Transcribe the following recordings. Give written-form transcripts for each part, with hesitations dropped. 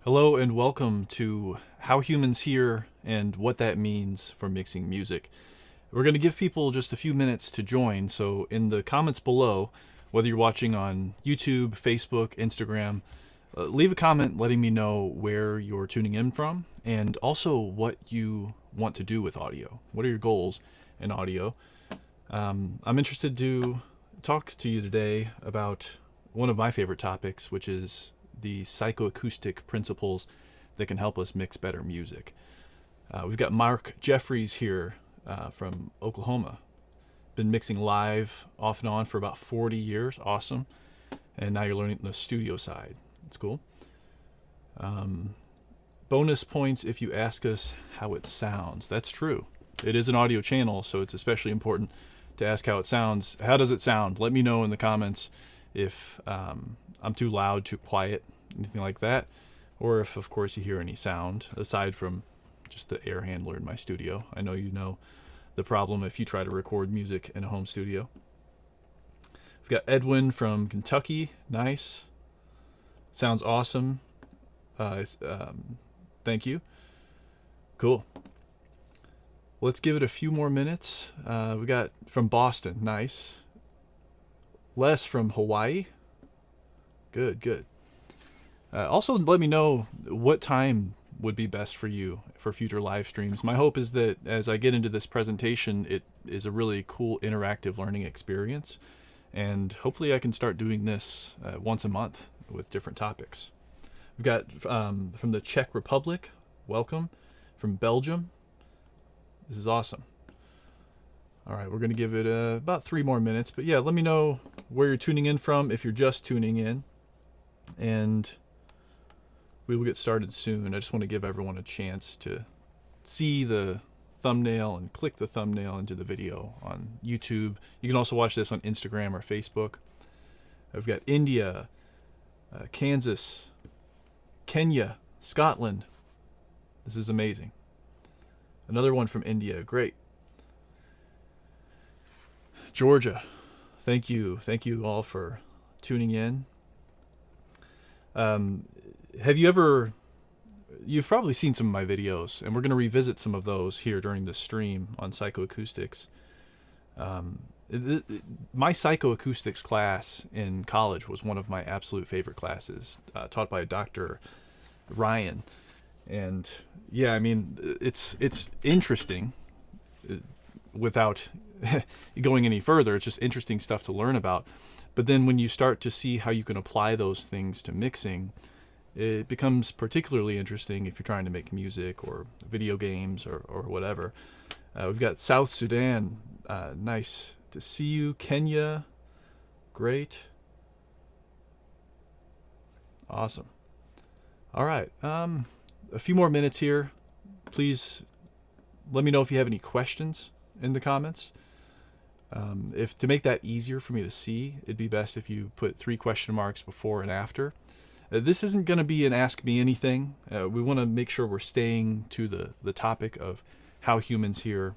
Hello and welcome to How Humans Hear and What That Means for Mixing Music. We're going to give people just a few minutes to join, so in the comments below, whether you're watching on YouTube, Facebook, Instagram, leave a comment letting me know where you're tuning in from and also what you want to do with audio. What are your goals in audio? I'm interested to talk to you today about one of my favorite topics, which is the psychoacoustic principles that can help us mix better music. We've got Mark Jeffries here from Oklahoma. Been mixing live off and on for about 40 years. Awesome. And now you're learning the studio side. It's cool. Bonus points if you ask us how it sounds. That's true. It is an audio channel, so it's especially important to ask how it sounds. How does it sound? Let me know in the comments if I'm too loud, too quiet, anything like that, or if of course you hear any sound aside from just the air handler in my studio. I know you know the problem if you try to record music in a home studio. We've got Edwin from Kentucky. Nice. Sounds awesome. Thank you. Cool. Let's give it a few more minutes. We got from Boston. Nice. Les from Hawaii. Good. Also, let me know what time would be best for you for future live streams. My hope is that as I get into this presentation, it is a really cool interactive learning experience. And hopefully I can start doing this once a month with different topics. We've got from the Czech Republic, welcome. From Belgium, this is awesome. All right, we're going to give it about 3 more minutes. But yeah, let me know where you're tuning in from if you're just tuning in. And we will get started soon. I just want to give everyone a chance to see the thumbnail and click the thumbnail into the video on YouTube. You can also watch this on Instagram or Facebook. I've got India, Kansas, Kenya, Scotland. This is amazing. Another one from India. Great. Georgia. Thank you. Thank you all for tuning in. You've probably seen some of my videos, and we're going to revisit some of those here during the stream on psychoacoustics. My psychoacoustics class in college was one of my absolute favorite classes, taught by Dr. Ryan. And yeah, I mean, it's interesting without going any further. It's just interesting stuff to learn about. But then when you start to see how you can apply those things to mixing, it becomes particularly interesting if you're trying to make music or video games or whatever. We've got South Sudan. Nice to see you. Kenya. Great. Awesome. All right. A few more minutes here. Please let me know if you have any questions in the comments. If to make that easier for me to see, it'd be best if you put 3 question marks before and after. This isn't going to be an Ask Me Anything. We want to make sure we're staying to the topic of how humans hear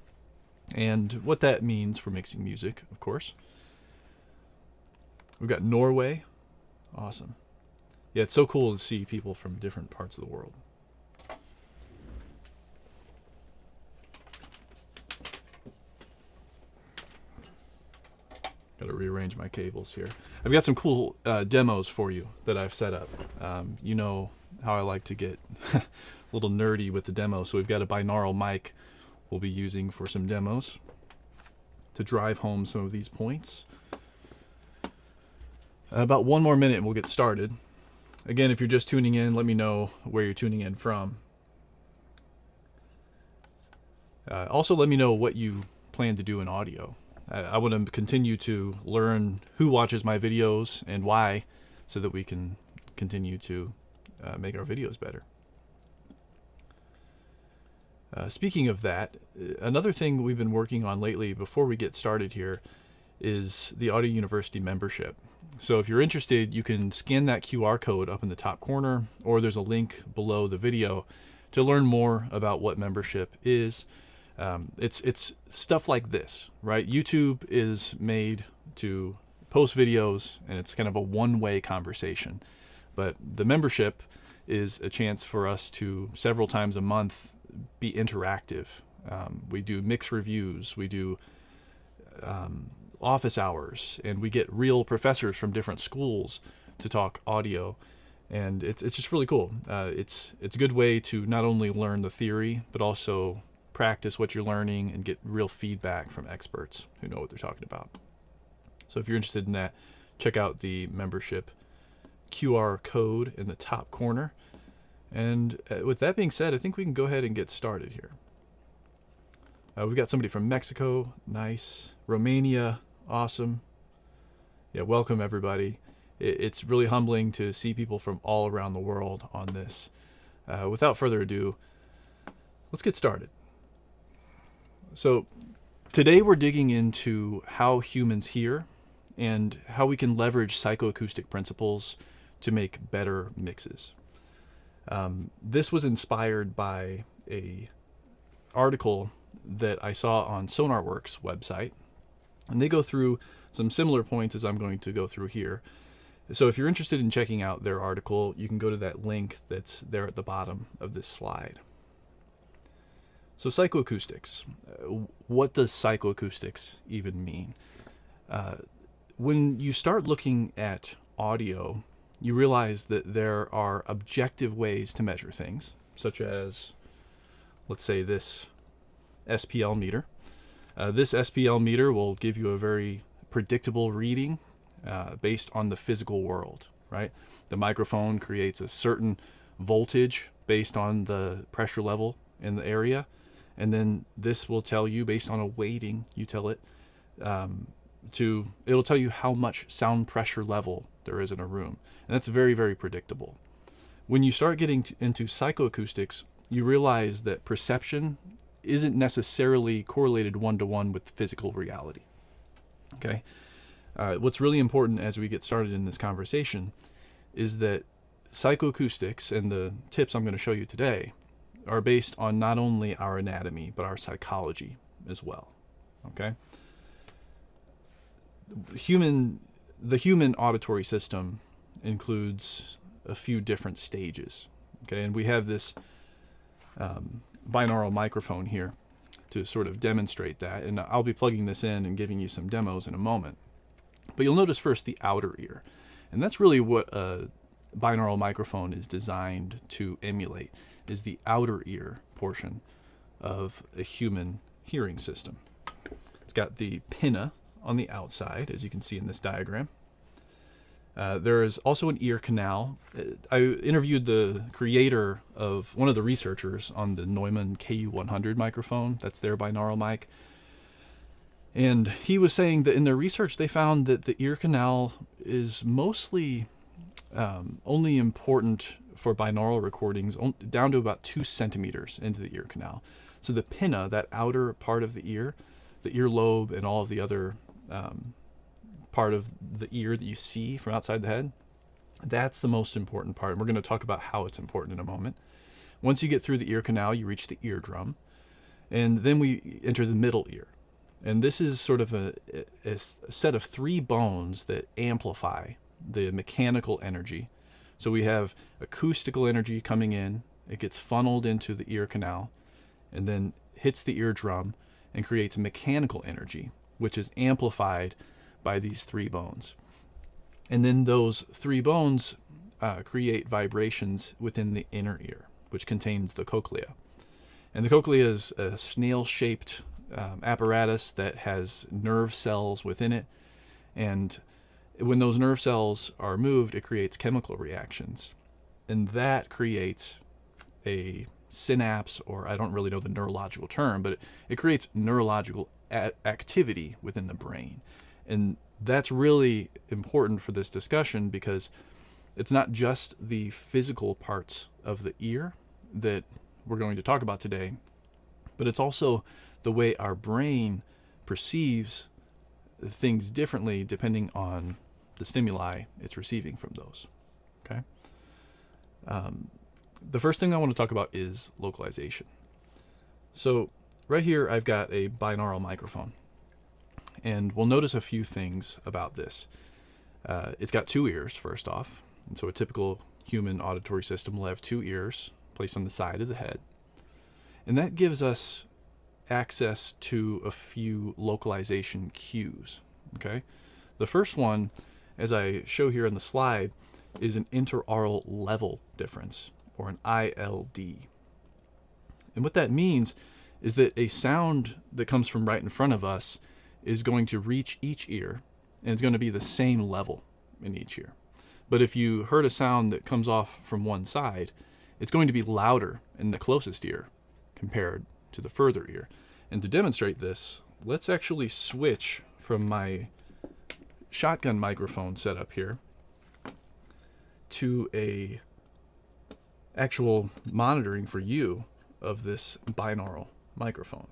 and what that means for mixing music, of course. We've got Norway. Awesome. Yeah, it's so cool to see people from different parts of the world. Got to rearrange my cables here. I've got some cool demos for you that I've set up. You know how I like to get a little nerdy with the demo, so we've got a binaural mic we'll be using for some demos to drive home some of these points. About 1 more minute and we'll get started. Again, if you're just tuning in, let me know where you're tuning in from. Also, let me know what you plan to do in audio. I want to continue to learn who watches my videos and why, so that we can continue to make our videos better. Speaking of that, another thing we've been working on lately before we get started here is the Audio University membership. So if you're interested, you can scan that QR code up in the top corner, or there's a link below the video to learn more about what membership is. It's stuff like this, right? YouTube is made to post videos, and it's kind of a one-way conversation. But the membership is a chance for us to several times a month be interactive. We do mix reviews, we do office hours, and we get real professors from different schools to talk audio, and it's just really cool. It's a good way to not only learn the theory but also practice what you're learning and get real feedback from experts who know what they're talking about. So if you're interested in that, check out the membership QR code in the top corner. And with that being said, I think we can go ahead and get started here. We've got somebody from Mexico, nice. Romania, awesome. Yeah, welcome everybody. It's really humbling to see people from all around the world on this. Without further ado, let's get started. So today we're digging into how humans hear and how we can leverage psychoacoustic principles to make better mixes. This was inspired by an article that I saw on SonarWorks website, and they go through some similar points as I'm going to go through here. So if you're interested in checking out their article, you can go to that link that's there at the bottom of this slide. So psychoacoustics. What does psychoacoustics even mean? When you start looking at audio, you realize that there are objective ways to measure things, such as, let's say, this SPL meter. This SPL meter will give you a very predictable reading based on the physical world, right? The microphone creates a certain voltage based on the pressure level in the area, and then this will tell you, based on a weighting, you tell it, it'll tell you how much sound pressure level there is in a room. And that's very, very predictable. When you start getting into psychoacoustics, you realize that perception isn't necessarily correlated one-to-one with physical reality. Okay? What's really important as we get started in this conversation is that psychoacoustics and the tips I'm going to show you today are based on not only our anatomy, but our psychology as well. Okay? The human auditory system includes a few different stages. Okay, and we have this binaural microphone here to sort of demonstrate that, and I'll be plugging this in and giving you some demos in a moment. But you'll notice first the outer ear, and that's really what a binaural microphone is designed to emulate, is the outer ear portion of a human hearing system. It's got the pinna on the outside, as you can see in this diagram. There is also an ear canal. I interviewed the creator of one of the researchers on the Neumann KU100 microphone. That's their binaural mic. And he was saying that in their research, they found that the ear canal is mostly only important for binaural recordings down to about 2 centimeters into the ear canal. So the pinna, that outer part of the earlobe and all of the other part of the ear that you see from outside the head, that's the most important part. And we're going to talk about how it's important in a moment. Once you get through the ear canal, you reach the eardrum, and then we enter the middle ear. And this is sort of a set of 3 bones that amplify the mechanical energy. So we have acoustical energy coming in, it gets funneled into the ear canal, and then hits the eardrum and creates mechanical energy, which is amplified by these 3 bones. And then those 3 bones create vibrations within the inner ear, which contains the cochlea. And the cochlea is a snail-shaped apparatus that has nerve cells within it. And when those nerve cells are moved, it creates chemical reactions. And that creates a synapse, or I don't really know the neurological term, but it creates neurological activity within the brain. And that's really important for this discussion, because it's not just the physical parts of the ear that we're going to talk about today, but it's also the way our brain perceives things differently depending on the stimuli it's receiving from those. Okay. The first thing I want to talk about is localization. So right here, I've got a binaural microphone. And we'll notice a few things about this. It's got 2 ears, first off. And so a typical human auditory system will have two ears placed on the side of the head. And that gives us access to a few localization cues. Okay? The first one, as I show here on the slide, is an interaural level difference, or an ILD. And what that means is that a sound that comes from right in front of us is going to reach each ear, and it's going to be the same level in each ear. But if you heard a sound that comes off from one side, it's going to be louder in the closest ear compared to the further ear. And to demonstrate this, let's actually switch from my shotgun microphone setup here to a actual monitoring for you of this binaural microphone.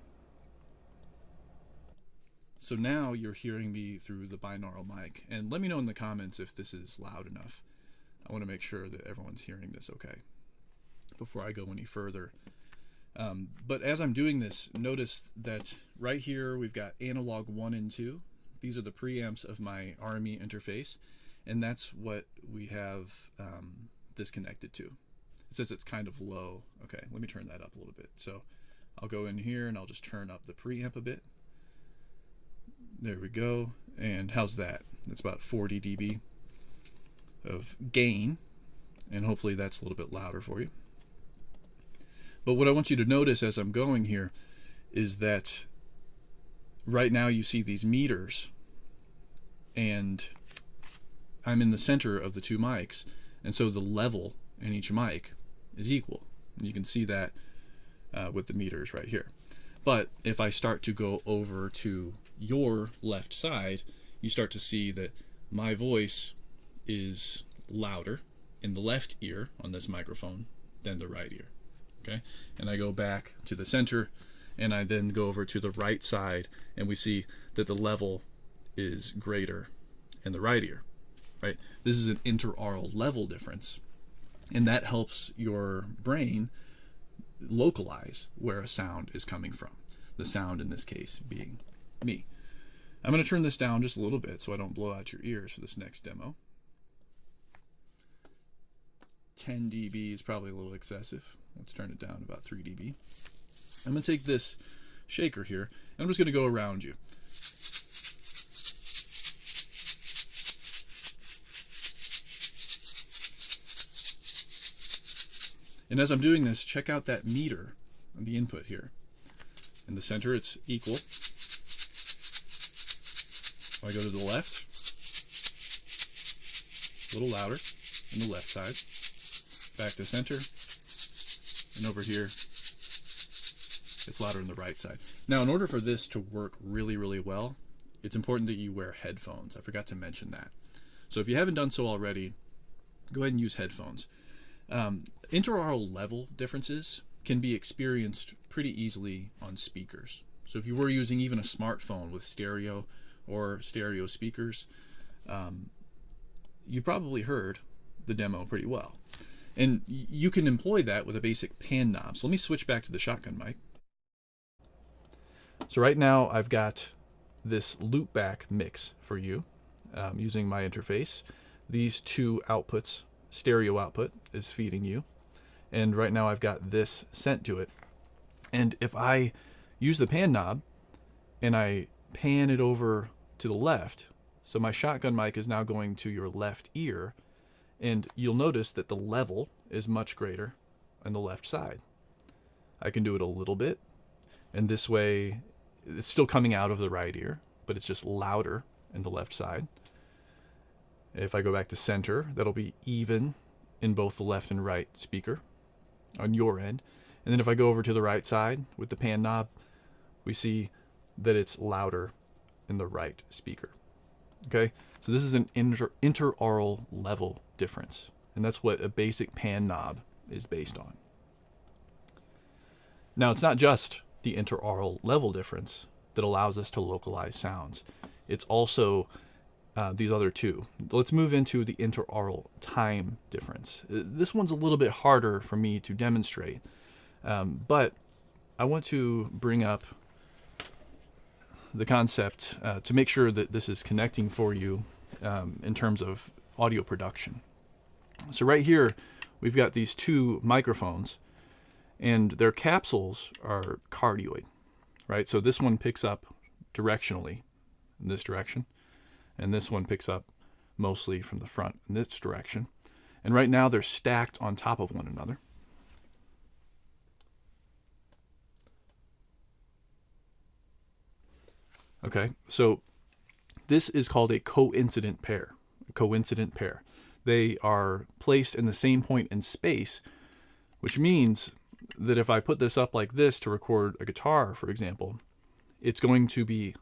So now you're hearing me through the binaural mic, and let me know in the comments if this is loud enough. I want to make sure that everyone's hearing this okay before I go any further. But as I'm doing this, notice that right here we've got analog 1 and 2. These are the preamps of my RME interface, and that's what we have this connected to. It says it's kind of low. Okay, let me turn that up a little bit. So I'll go in here and I'll just turn up the preamp a bit. There we go. And how's that? That's about 40 dB of gain, and hopefully that's a little bit louder for you. But what I want you to notice as I'm going here is that right now you see these meters, and I'm in the center of the two mics, and so the level in each mic is equal. And you can see that with the meters right here. But if I start to go over to your left side, you start to see that my voice is louder in the left ear on this microphone than the right ear. Okay? And I go back to the center, and I then go over to the right side, and we see that the level is greater in the right ear. Right? This is an interaural level difference, and that helps your brain localize where a sound is coming from. The sound in this case being me. I'm going to turn this down just a little bit so I don't blow out your ears for this next demo. 10 dB is probably a little excessive. Let's turn it down to about 3 dB. I'm going to take this shaker here, and I'm just going to go around you. And as I'm doing this, check out that meter on the input here. In the center, it's equal. If I go to the left, a little louder on the left side. Back to center, and over here, it's louder on the right side. Now, in order for this to work really, really well, it's important that you wear headphones. I forgot to mention that. So if you haven't done so already, go ahead and use headphones. Interaural level differences can be experienced pretty easily on speakers. So if you were using even a smartphone with stereo or stereo speakers, you probably heard the demo pretty well. And you can employ that with a basic pan knob. So let me switch back to the shotgun mic. So right now I've got this loopback mix for you using my interface. These two outputs, stereo output is feeding you. And right now I've got this sent to it. And if I use the pan knob and I pan it over to the left, so my shotgun mic is now going to your left ear, and you'll notice that the level is much greater on the left side. I can do it a little bit, and this way it's still coming out of the right ear, but it's just louder in the left side. If I go back to center, that'll be even in both the left and right speaker on your end. And then if I go over to the right side with the pan knob, we see that it's louder in the right speaker. Okay, so this is an interaural level difference, and that's what a basic pan knob is based on. Now, it's not just the interaural level difference that allows us to localize sounds. It's also these other two. Let's move into the interaural time difference. This one's a little bit harder for me to demonstrate, but I want to bring up the concept to make sure that this is connecting for you in terms of audio production. So right here, we've got these two microphones, and their capsules are cardioid, right? So this one picks up directionally in this direction, and this one picks up mostly from the front in this direction. And right now they're stacked on top of one another. Okay, so this is called a coincident pair. A coincident pair. They are placed in the same point in space, which means that if I put this up like this to record a guitar, for example, it's going to be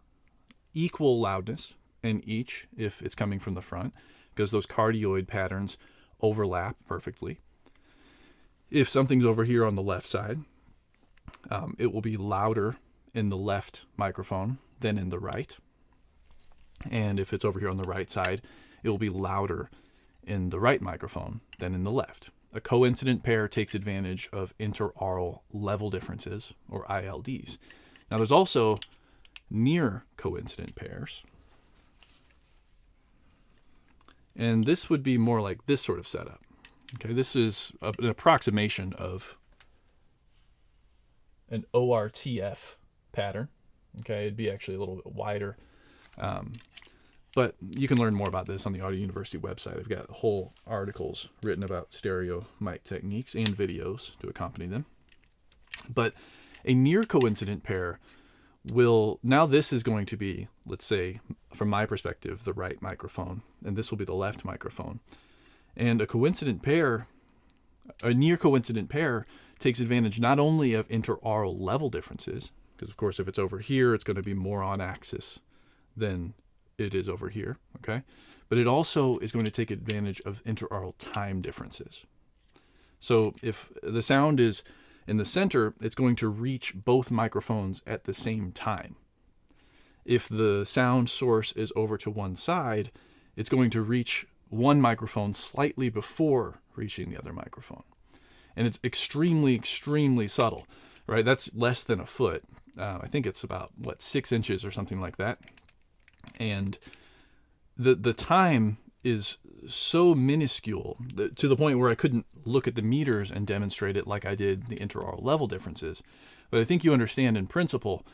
equal loudness in each if it's coming from the front, because those cardioid patterns overlap perfectly. If something's over here on the left side, it will be louder in the left microphone than in the right. And if it's over here on the right side, it will be louder in the right microphone than in the left. A coincident pair takes advantage of interaural level differences, or ILDs. Now there's also near coincident pairs. And this would be more like this sort of setup. Okay, this is an approximation of an ORTF pattern. Okay, it'd be actually a little bit wider. But you can learn more about this on the Audio University website. I've got whole articles written about stereo mic techniques and videos to accompany them. But a near coincident pair will, now this is going to be, let's say, from my perspective, the right microphone, and this will be the left microphone. And a coincident pair, a near coincident pair, takes advantage not only of interaural level differences, because of course if it's over here, it's going to be more on axis than it is over here, okay? But it also is going to take advantage of interaural time differences. So if the sound is in the center, it's going to reach both microphones at the same time. If the sound source is over to one side, it's going to reach one microphone slightly before reaching the other microphone. And it's extremely, extremely subtle, right? That's less than a foot. I think it's about, 6 inches or something like that. And the time is so minuscule to the point where I couldn't look at the meters and demonstrate it like I did the interaural level differences. But I think you understand in principle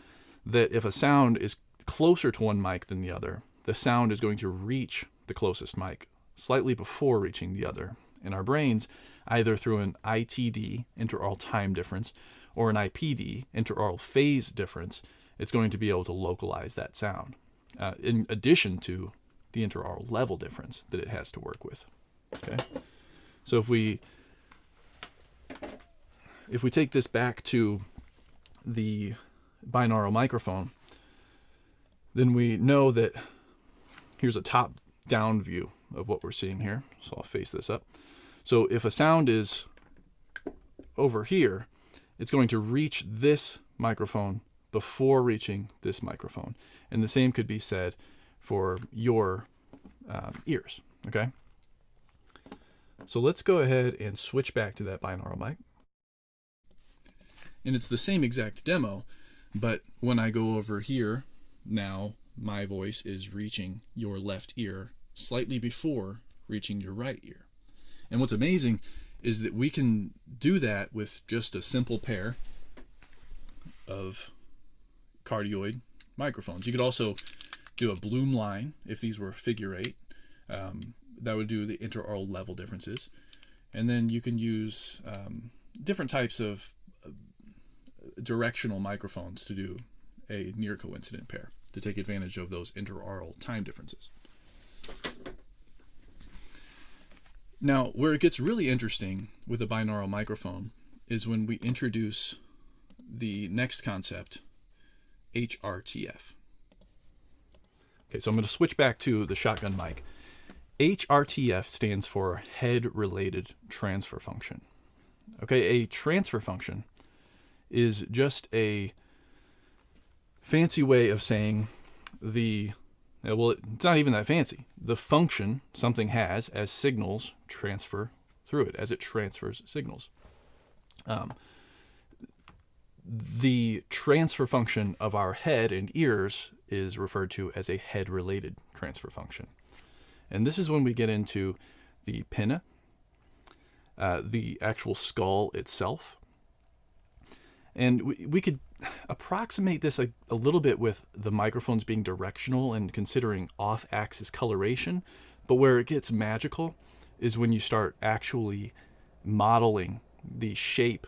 that if a sound is closer to one mic than the other, the sound is going to reach the closest mic slightly before reaching the other in our brains, either through an ITD, interaural time difference, or an IPD, interaural phase difference. It's going to be able to localize that sound, in addition to the interaural level difference that it has to work with. Okay, so if we take this back to the binaural microphone, then we know that here's a top-down view of what we're seeing here. So I'll face this up. So if a sound is over here, it's going to reach this microphone before reaching this microphone. And the same could be said for your ears, okay? So let's go ahead and switch back to that binaural mic. And it's the same exact demo, but when I go over here, now my voice is reaching your left ear slightly before reaching your right ear. And what's amazing is that we can do that with just a simple pair of cardioid microphones. You could also do a Bloom line if these were figure 8. That would do the interaural level differences. And then you can use different types of directional microphones to do a near coincident pair to take advantage of those interaural time differences. Now, where it gets really interesting with a binaural microphone is when we introduce the next concept, HRTF. Okay, so I'm going to switch back to the shotgun mic. HRTF stands for head-related transfer function. Okay, a transfer function is just a fancy way of saying well, it's not even that fancy. The function something has as signals transfer through it, as it transfers signals. The transfer function of our head and ears is referred to as a head-related transfer function. And this is when we get into the pinna the actual skull itself. And we could approximate this a little bit with the microphones being directional and considering off-axis coloration. But where it gets magical is when you start actually modeling the shape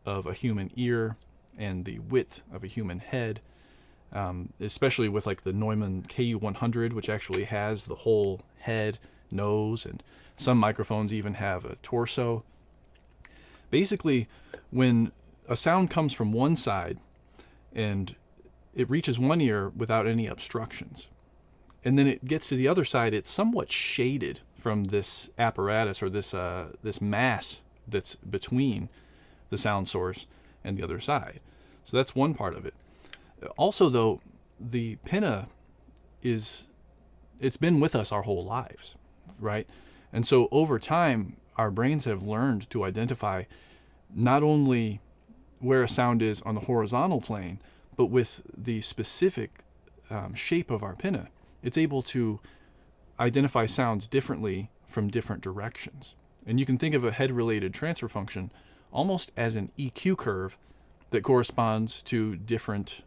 of a human ear and the width of a human head, especially with like the Neumann KU100, which actually has the whole head, nose, and some microphones even have a torso. Basically, when a sound comes from one side and it reaches one ear without any obstructions, and then it gets to the other side, it's somewhat shaded from this apparatus or this mass that's between the sound source and the other side. So that's one part of it. Also, though, the pinna it's been with us our whole lives, right? And so over time, our brains have learned to identify not only where a sound is on the horizontal plane, but with the specific shape of our pinna, it's able to identify sounds differently from different directions. And you can think of a head-related transfer function almost as an EQ curve that corresponds to different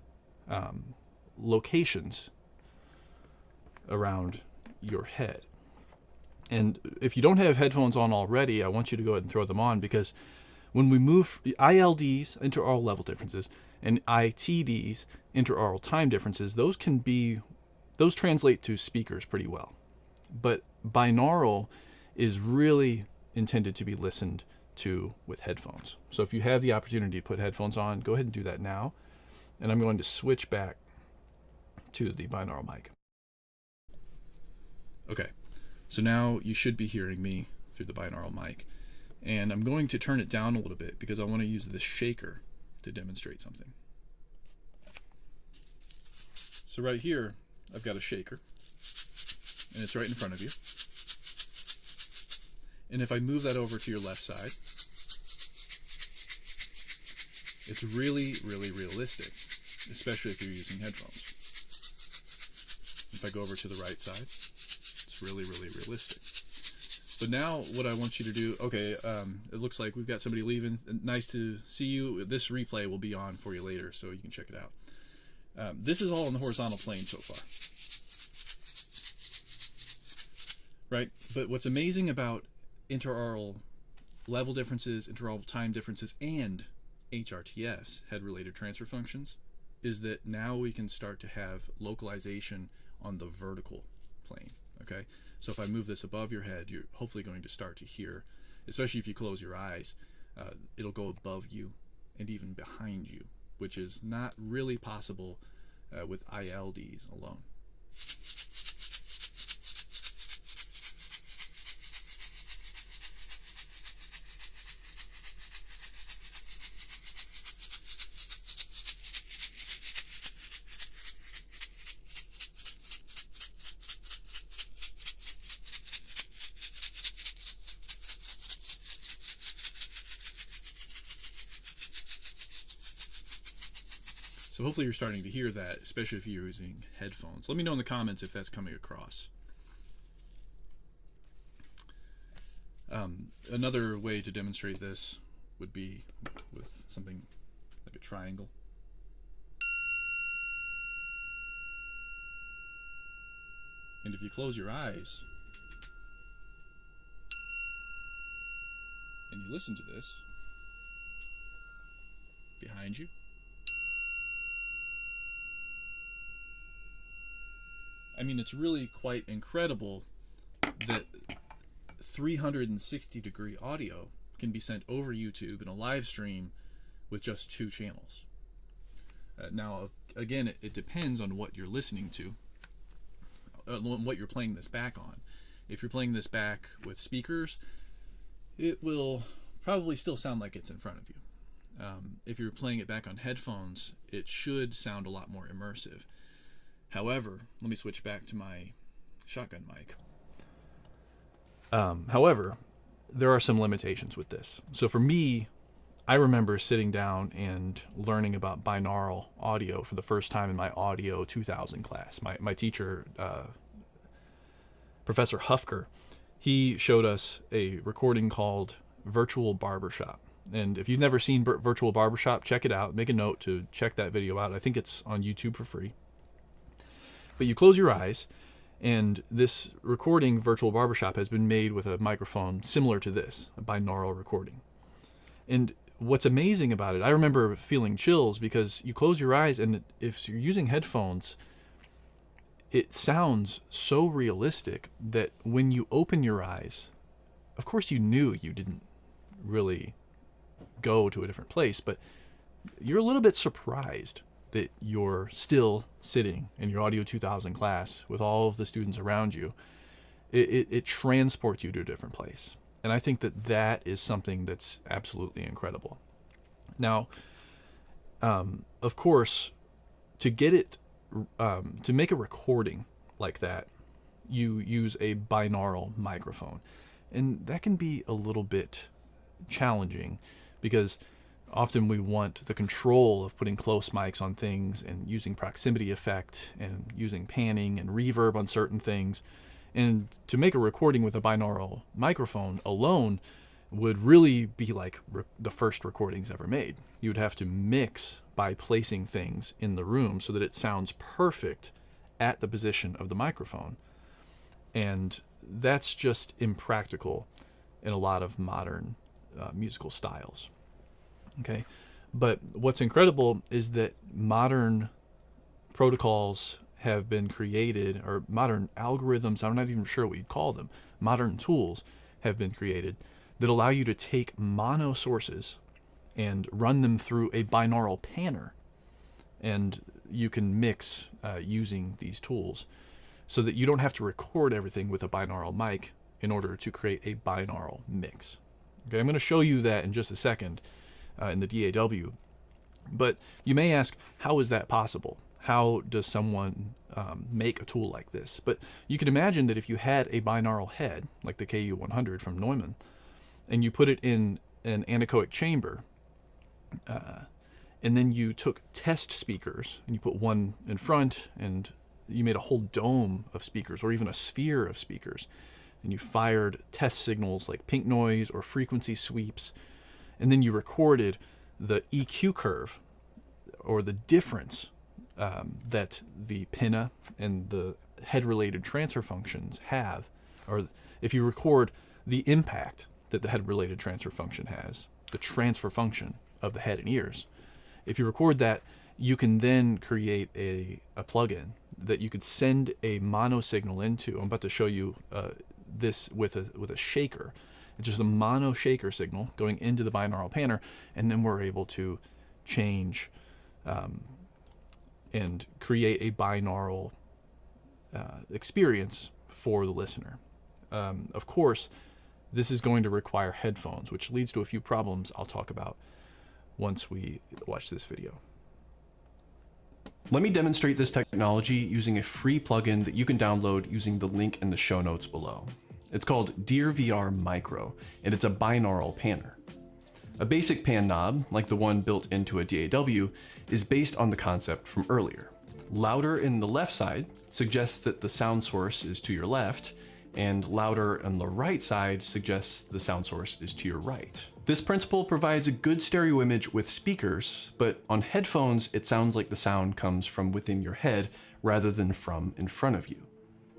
locations around your head. And if you don't have headphones on already, I want you to go ahead and throw them on, because when we move ILDs, interaural level differences, and ITDs, interaural time differences, those translate to speakers pretty well. But binaural is really intended to be listened to with headphones. So if you have the opportunity to put headphones on, go ahead and do that now. And I'm going to switch back to the binaural mic. Okay, so now you should be hearing me through the binaural mic. And I'm going to turn it down a little bit because I want to use this shaker to demonstrate something. So right here, I've got a shaker, and it's right in front of you. And if I move that over to your left side, it's really, really realistic, especially if you're using headphones. If I go over to the right side, it's really, really realistic. But now what I want you to do, okay, it looks like we've got somebody leaving. Nice to see you. This replay will be on for you later, so you can check it out. This is all in the horizontal plane so far. Right? But what's amazing about interaural level differences, interaural time differences, and HRTFs, head-related transfer functions, is that now we can start to have localization on the vertical plane. Okay? So if I move this above your head, you're hopefully going to start to hear, especially if you close your eyes, it'll go above you and even behind you, which is not really possible with ILDs alone. So hopefully you're starting to hear that, especially if you're using headphones. Let me know in the comments if that's coming across. Another way to demonstrate this would be with something like a triangle. And if you close your eyes and you listen to this behind you, I mean, it's really quite incredible that 360-degree audio can be sent over YouTube in a live stream with just 2 channels. Now, again, it depends on what you're listening to, what you're playing this back on. If you're playing this back with speakers, it will probably still sound like it's in front of you. If you're playing it back on headphones, it should sound a lot more immersive. However, let me switch back to my shotgun mic. However, there are some limitations with this. So for me, I remember sitting down and learning about binaural audio for the first time in my Audio 2000 class. My teacher, Professor Hufker, he showed us a recording called Virtual Barbershop. And if you've never seen Virtual Barbershop, check it out. Make a note to check that video out. I think it's on YouTube for free. But you close your eyes, and this recording, Virtual Barbershop, has been made with a microphone similar to this, a binaural recording. And what's amazing about it, I remember feeling chills because you close your eyes, and if you're using headphones, it sounds so realistic that when you open your eyes, of course you knew you didn't really go to a different place, but you're a little bit surprised that you're still sitting in your Audio 2000 class with all of the students around you. It transports you to a different place. And I think that that is something that's absolutely incredible. Now, of course, to get it, to make a recording like that, you use a binaural microphone. And that can be a little bit challenging because often we want the control of putting close mics on things and using proximity effect and using panning and reverb on certain things. And to make a recording with a binaural microphone alone would really be like the first recordings ever made. You would have to mix by placing things in the room so that it sounds perfect at the position of the microphone. And that's just impractical in a lot of modern musical styles. Okay, but what's incredible is that modern protocols have been created, or modern algorithms, I'm not even sure what you'd call them, modern tools have been created that allow you to take mono sources and run them through a binaural panner. And you can mix using these tools so that you don't have to record everything with a binaural mic in order to create a binaural mix. Okay, I'm going to show you that in just a second in the DAW. But you may ask, how is that possible? How does someone make a tool like this? But you can imagine that if you had a binaural head, like the KU100 from Neumann, and you put it in an anechoic chamber, and then you took test speakers, and you put one in front, and you made a whole dome of speakers, or even a sphere of speakers, and you fired test signals like pink noise or frequency sweeps, and then you recorded the EQ curve, or the difference that the pinna and the head-related transfer functions have, or if you record the impact that the head-related transfer function has, the transfer function of the head and ears. If you record that, you can then create a plugin that you could send a mono signal into. I'm about to show you this with a shaker. It's just a mono shaker signal going into the binaural panner, and then we're able to change and create a binaural experience for the listener. Of course, this is going to require headphones, which leads to a few problems I'll talk about once we watch this video. Let me demonstrate this technology using a free plugin that you can download using the link in the show notes below. It's called DearVR Micro, and it's a binaural panner. A basic pan knob, like the one built into a DAW, is based on the concept from earlier. Louder in the left side suggests that the sound source is to your left, and louder on the right side suggests the sound source is to your right. This principle provides a good stereo image with speakers, but on headphones it sounds like the sound comes from within your head rather than from in front of you.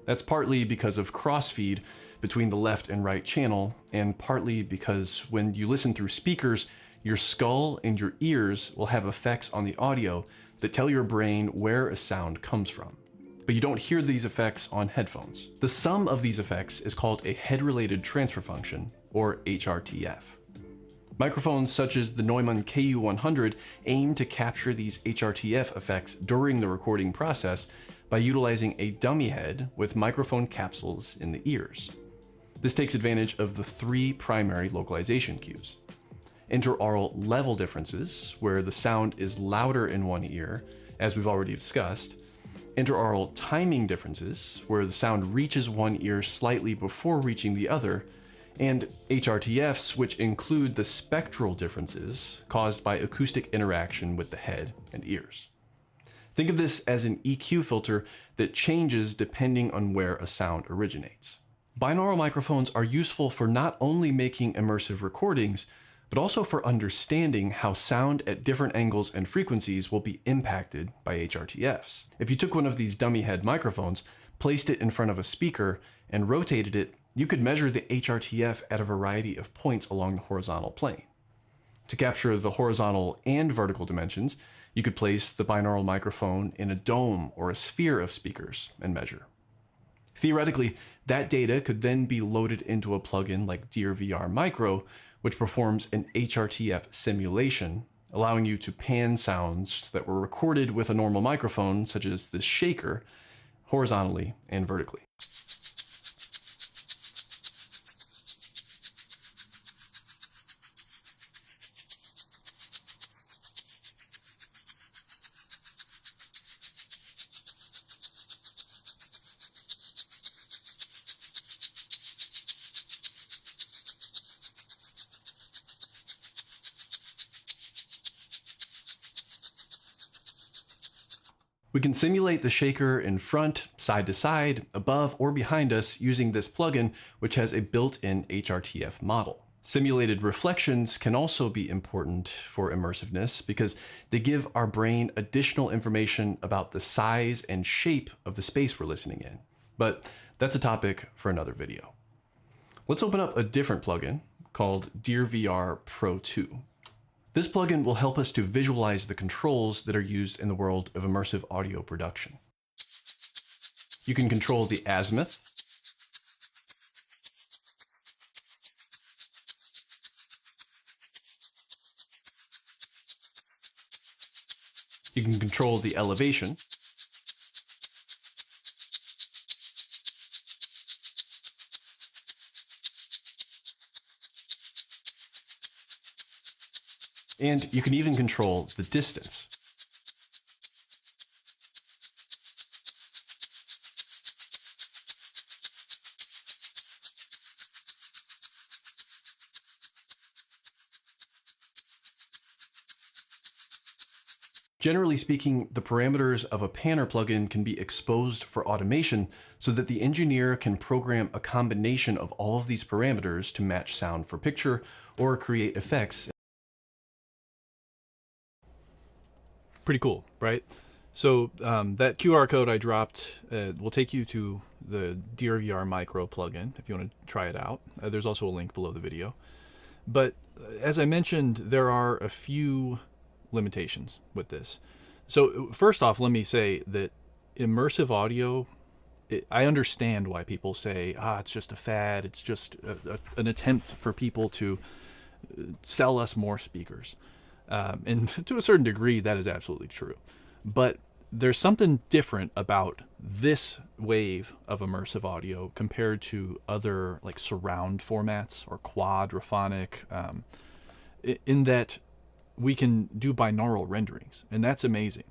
That's partly because of crossfeed between the left and right channel, and partly because when you listen through speakers, your skull and your ears will have effects on the audio that tell your brain where a sound comes from. But you don't hear these effects on headphones. The sum of these effects is called a head-related transfer function, or HRTF. Microphones such as the Neumann KU100 aim to capture these HRTF effects during the recording process by utilizing a dummy head with microphone capsules in the ears. This takes advantage of the three primary localization cues: interaural level differences, where the sound is louder in one ear, as we've already discussed; interaural timing differences, where the sound reaches one ear slightly before reaching the other; and HRTFs, which include the spectral differences caused by acoustic interaction with the head and ears. Think of this as an EQ filter that changes depending on where a sound originates. Binaural microphones are useful for not only making immersive recordings, but also for understanding how sound at different angles and frequencies will be impacted by HRTFs. If you took one of these dummy head microphones, placed it in front of a speaker, and rotated it, you could measure the HRTF at a variety of points along the horizontal plane. To capture the horizontal and vertical dimensions, you could place the binaural microphone in a dome or a sphere of speakers and measure. Theoretically, that data could then be loaded into a plugin like DearVR Micro, which performs an HRTF simulation, allowing you to pan sounds that were recorded with a normal microphone, such as this shaker, horizontally and vertically. We can simulate the shaker in front, side to side, above, or behind us using this plugin, which has a built-in HRTF model. Simulated reflections can also be important for immersiveness because they give our brain additional information about the size and shape of the space we're listening in. But that's a topic for another video. Let's open up a different plugin called DearVR Pro 2. This plugin will help us to visualize the controls that are used in the world of immersive audio production. You can control the azimuth, you can control the elevation, and you can even control the distance. Generally speaking, the parameters of a panner plugin can be exposed for automation so that the engineer can program a combination of all of these parameters to match sound for picture or create effects. Pretty cool, right? So that QR code I dropped will take you to the DearVR Micro plugin if you want to try it out. There's also a link below the video. But as I mentioned, there are a few limitations with this. So first off, let me say that immersive audio, I understand why people say, it's just a fad. It's just an attempt for people to sell us more speakers. And to a certain degree, that is absolutely true. But there's something different about this wave of immersive audio compared to other like surround formats or quadraphonic, in that we can do binaural renderings, and that's amazing.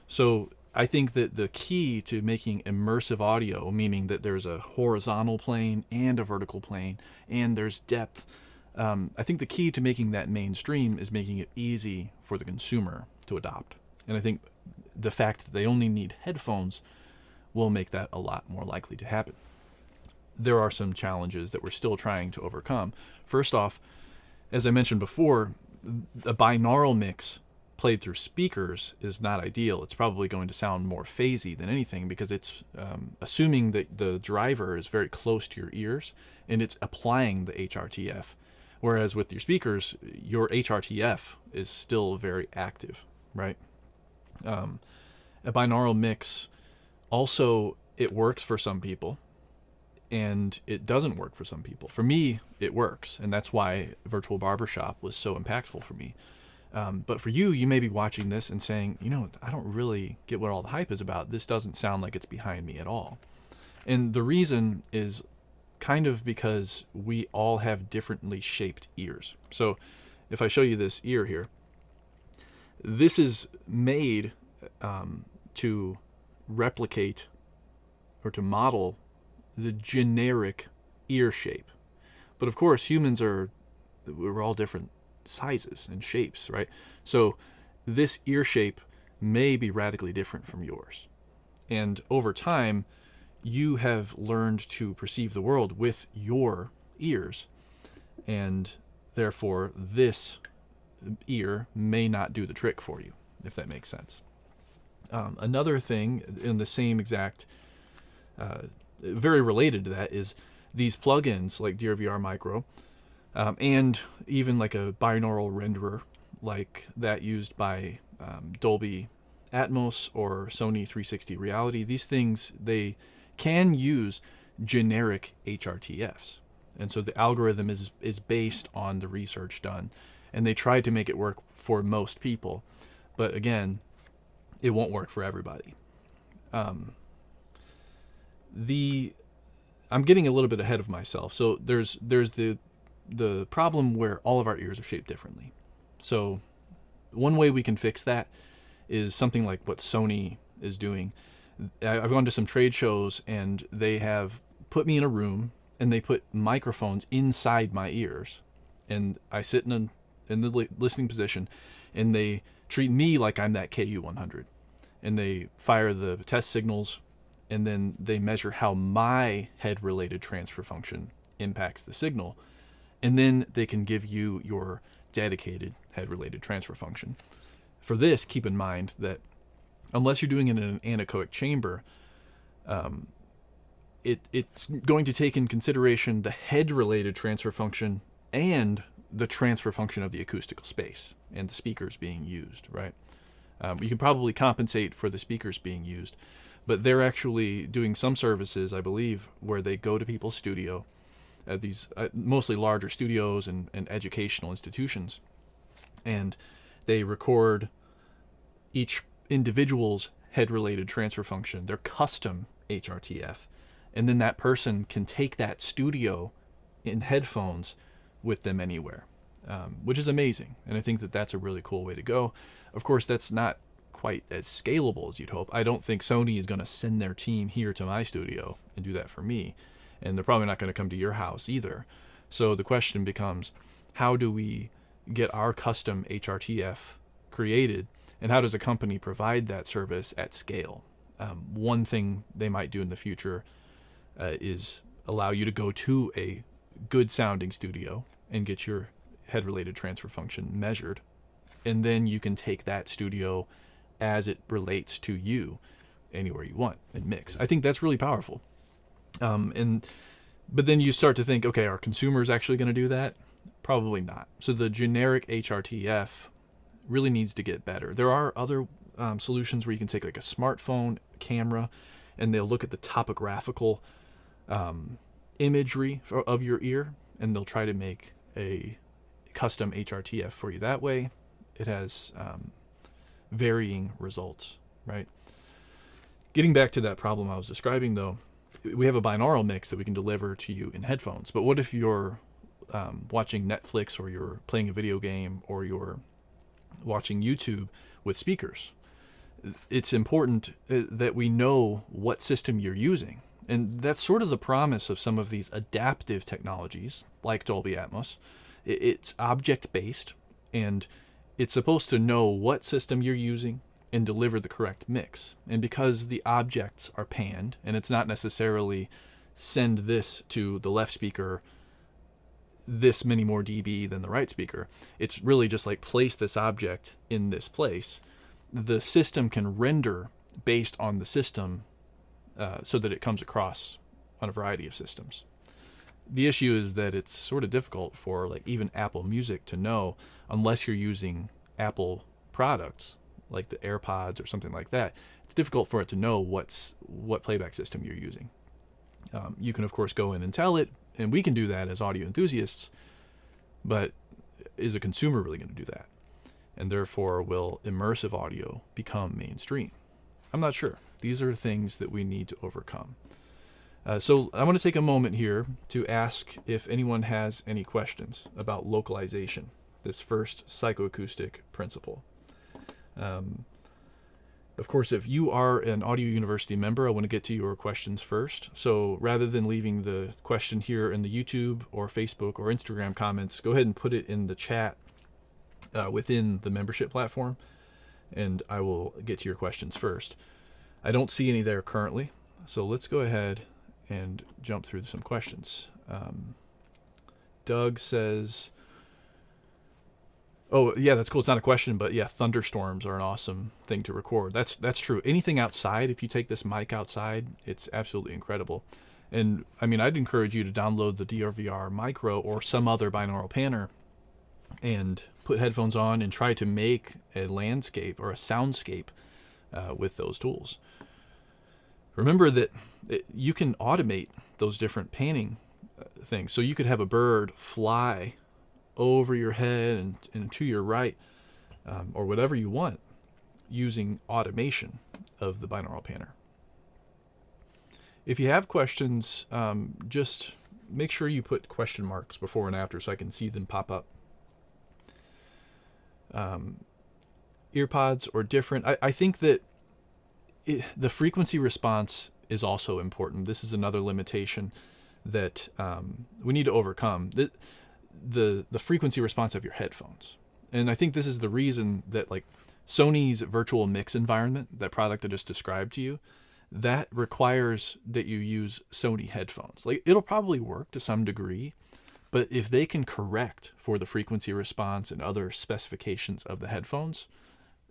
So I think that the key to making immersive audio, meaning that there's a horizontal plane and a vertical plane and there's depth, I think the key to making that mainstream is making it easy for the consumer to adopt. And I think the fact that they only need headphones will make that a lot more likely to happen. There are some challenges that we're still trying to overcome. First off, as I mentioned before, a binaural mix played through speakers is not ideal. It's probably going to sound more phasey than anything because it's assuming that the driver is very close to your ears and it's applying the HRTF. Whereas with your speakers, your HRTF is still very active, right? A binaural mix also, it works for some people and it doesn't work for some people. For me, it works, and that's why Virtual Barbershop was so impactful for me. But for you, you may be watching this and saying, I don't really get what all the hype is about. This doesn't sound like it's behind me at all. And the reason is kind of because we all have differently shaped ears. So if I show you this ear here, this is made to replicate or to model the generic ear shape. But of course, we're all different sizes and shapes, right? So this ear shape may be radically different from yours. And over time, you have learned to perceive the world with your ears, and therefore this ear may not do the trick for you, if that makes sense. Another thing in the same exact, very related to that, is these plugins like DRVR Micro, and even like a binaural renderer like that used by Dolby Atmos or Sony 360 Reality. These things, they can use generic HRTFs. And so the algorithm is based on the research done. And they tried to make it work for most people. But again, it won't work for everybody. I'm getting a little bit ahead of myself. So there's the problem where all of our ears are shaped differently. So one way we can fix that is something like what Sony is doing. I've gone to some trade shows and they have put me in a room and they put microphones inside my ears, and I sit in the listening position, and they treat me like I'm that KU100, and they fire the test signals, and then they measure how my head-related transfer function impacts the signal, and then they can give you your dedicated head-related transfer function. For this, keep in mind that unless you're doing it in an anechoic chamber, it's going to take in consideration the head-related transfer function and the transfer function of the acoustical space and the speakers being used, right? You can probably compensate for the speakers being used, but they're actually doing some services, I believe, where they go to people's studio, these mostly larger studios and educational institutions, and they record each individual's head-related transfer function, their custom HRTF, and then that person can take that studio in headphones with them anywhere, which is amazing. And I think that that's a really cool way to go. Of course, that's not quite as scalable as you'd hope. I don't think Sony is going to send their team here to my studio and do that for me. And they're probably not going to come to your house either. So the question becomes, how do we get our custom HRTF created, and how does a company provide that service at scale? One thing they might do in the future is allow you to go to a good sounding studio and get your head related transfer function measured, and then you can take that studio as it relates to you anywhere you want and mix. I think that's really powerful. But then you start to think, okay, are consumers actually going to do that? Probably not. So the generic HRTF really needs to get better. There are other solutions where you can take like a smartphone camera and they'll look at the topographical imagery of your ear, and they'll try to make a custom HRTF for you that way. It has varying results, right? Getting back to that problem I was describing, though, we have a binaural mix that we can deliver to you in headphones. But what if you're watching Netflix, or you're playing a video game, or you're watching YouTube with speakers? It's important that we know what system you're using. And that's sort of the promise of some of these adaptive technologies like Dolby Atmos. It's object-based, and it's supposed to know what system you're using and deliver the correct mix. And because the objects are panned, and it's not necessarily send this to the left speaker this many more dB than the right speaker, it's really just like place this object in this place. The system can render based on the system so that it comes across on a variety of systems. The issue is that it's sort of difficult for like even Apple Music to know, unless you're using Apple products like the AirPods or something like that. It's difficult for it to know what playback system you're using. You can of course go in and tell it, and we can do that as audio enthusiasts, but is a consumer really going to do that? And therefore, will immersive audio become mainstream? I'm not sure. These are things that we need to overcome. So I want to take a moment here to ask if anyone has any questions about localization, this first psychoacoustic principle. Of course, if you are an Audio University member, I want to get to your questions first. So rather than leaving the question here in the YouTube or Facebook or Instagram comments, go ahead and put it in the chat within the membership platform, and I will get to your questions first. I don't see any there currently, So let's go ahead and jump through some questions. Doug says, oh yeah, that's cool. It's not a question, but yeah, thunderstorms are an awesome thing to record. That's true. Anything outside, if you take this mic outside, it's absolutely incredible. And I mean, I'd encourage you to download the DRVR Micro or some other binaural panner and put headphones on and try to make a landscape or a soundscape with those tools. Remember that you can automate those different panning things. So you could have a bird fly over your head and to your right, or whatever you want, using automation of the binaural panner. If you have questions, just make sure you put question marks before and after so I can see them pop up. Earpods or different. I think that the frequency response is also important. This is another limitation that we need to overcome. The frequency response of your headphones. And I think this is the reason that like Sony's virtual mix environment, that product I just described to you, that requires that you use Sony headphones. Like it'll probably work to some degree, but if they can correct for the frequency response and other specifications of the headphones,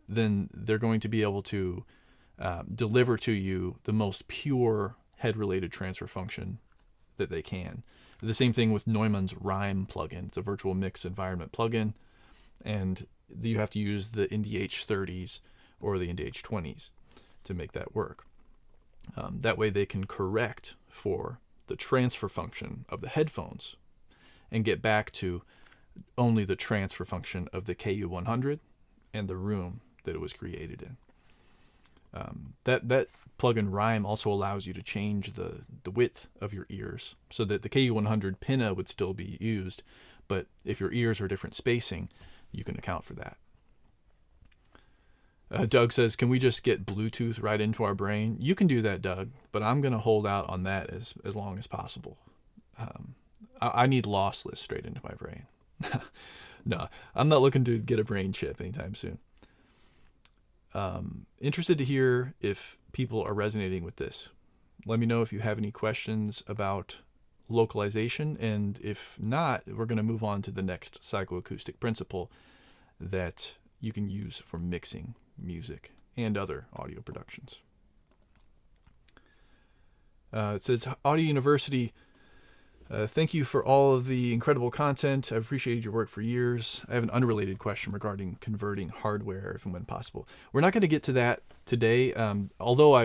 then they're going to be able to deliver to you the most pure head-related transfer function that they can. The same thing with Neumann's Rhyme plugin. It's a virtual mix environment plugin, and you have to use the NDH30s or the NDH20s to make that work. That way they can correct for the transfer function of the headphones and get back to only the transfer function of the KU100 and the room that it was created in. That plugin Rhyme also allows you to change the width of your ears so that the KU100 pinna would still be used, but if your ears are different spacing, you can account for that. Doug says, can we just get Bluetooth right into our brain? You can do that, Doug, but I'm going to hold out on that as long as possible. I need lossless straight into my brain. No, I'm not looking to get a brain chip anytime soon. Interested to hear if people are resonating with this. Let me know if you have any questions about localization, and if not, we're going to move on to the next psychoacoustic principle that you can use for mixing music and other audio productions. It says, Audio University, thank you for all of the incredible content. I've appreciated your work for years. I have an unrelated question regarding converting hardware if and when possible. We're not going to get to that today, although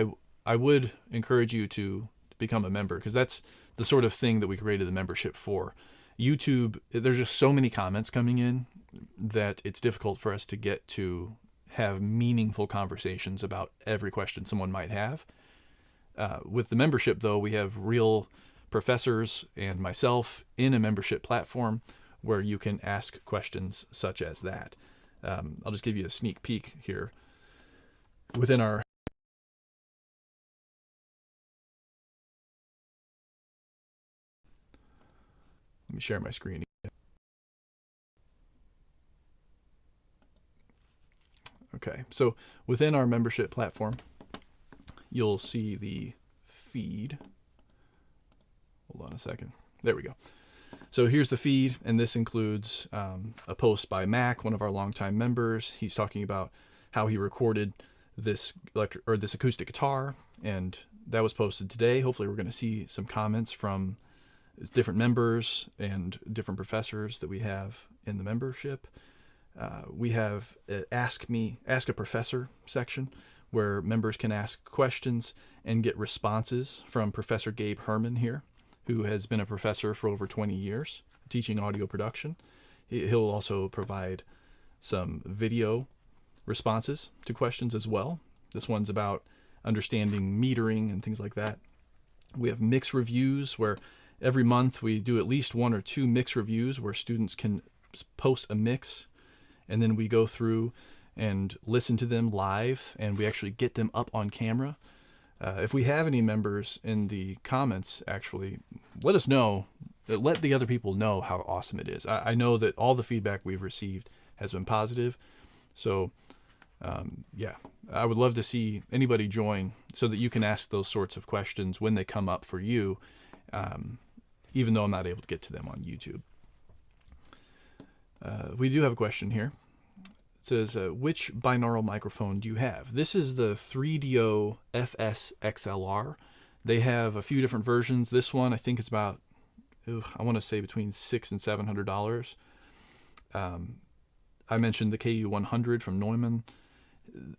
I would encourage you to become a member, because that's the sort of thing that we created the membership for. YouTube, there's just so many comments coming in that it's difficult for us to get to have meaningful conversations about every question someone might have. With the membership, though, we have real professors and myself in a membership platform where you can ask questions such as that. I'll just give you a sneak peek here. Within our let me share my screen. Okay, so within our membership platform, you'll see the feed. Hold on a second. There we go. So here's the feed, and this includes a post by Mac, one of our longtime members. He's talking about how he recorded this this acoustic guitar, and that was posted today. Hopefully we're going to see some comments from different members and different professors that we have in the membership. We have an Ask a Professor section where members can ask questions and get responses from Professor Gabe Herman here, who has been a professor for over 20 years teaching audio production. He'll also provide some video responses to questions as well. This one's about understanding metering and things like that. We have mix reviews where every month we do at least 1 or 2 mix reviews where students can post a mix, and then we go through and listen to them live, and we actually get them up on camera. If we have any members in the comments, actually, let us know. Let the other people know how awesome it is. I know that all the feedback we've received has been positive. So Yeah, I would love to see anybody join so that you can ask those sorts of questions when they come up for you, even though I'm not able to get to them on YouTube. We do have a question here. It says, which binaural microphone do you have? This is the 3DO FS XLR. They have a few different versions. This one, I think, is about, I want to say between $600 and $700. I mentioned the KU100 from Neumann.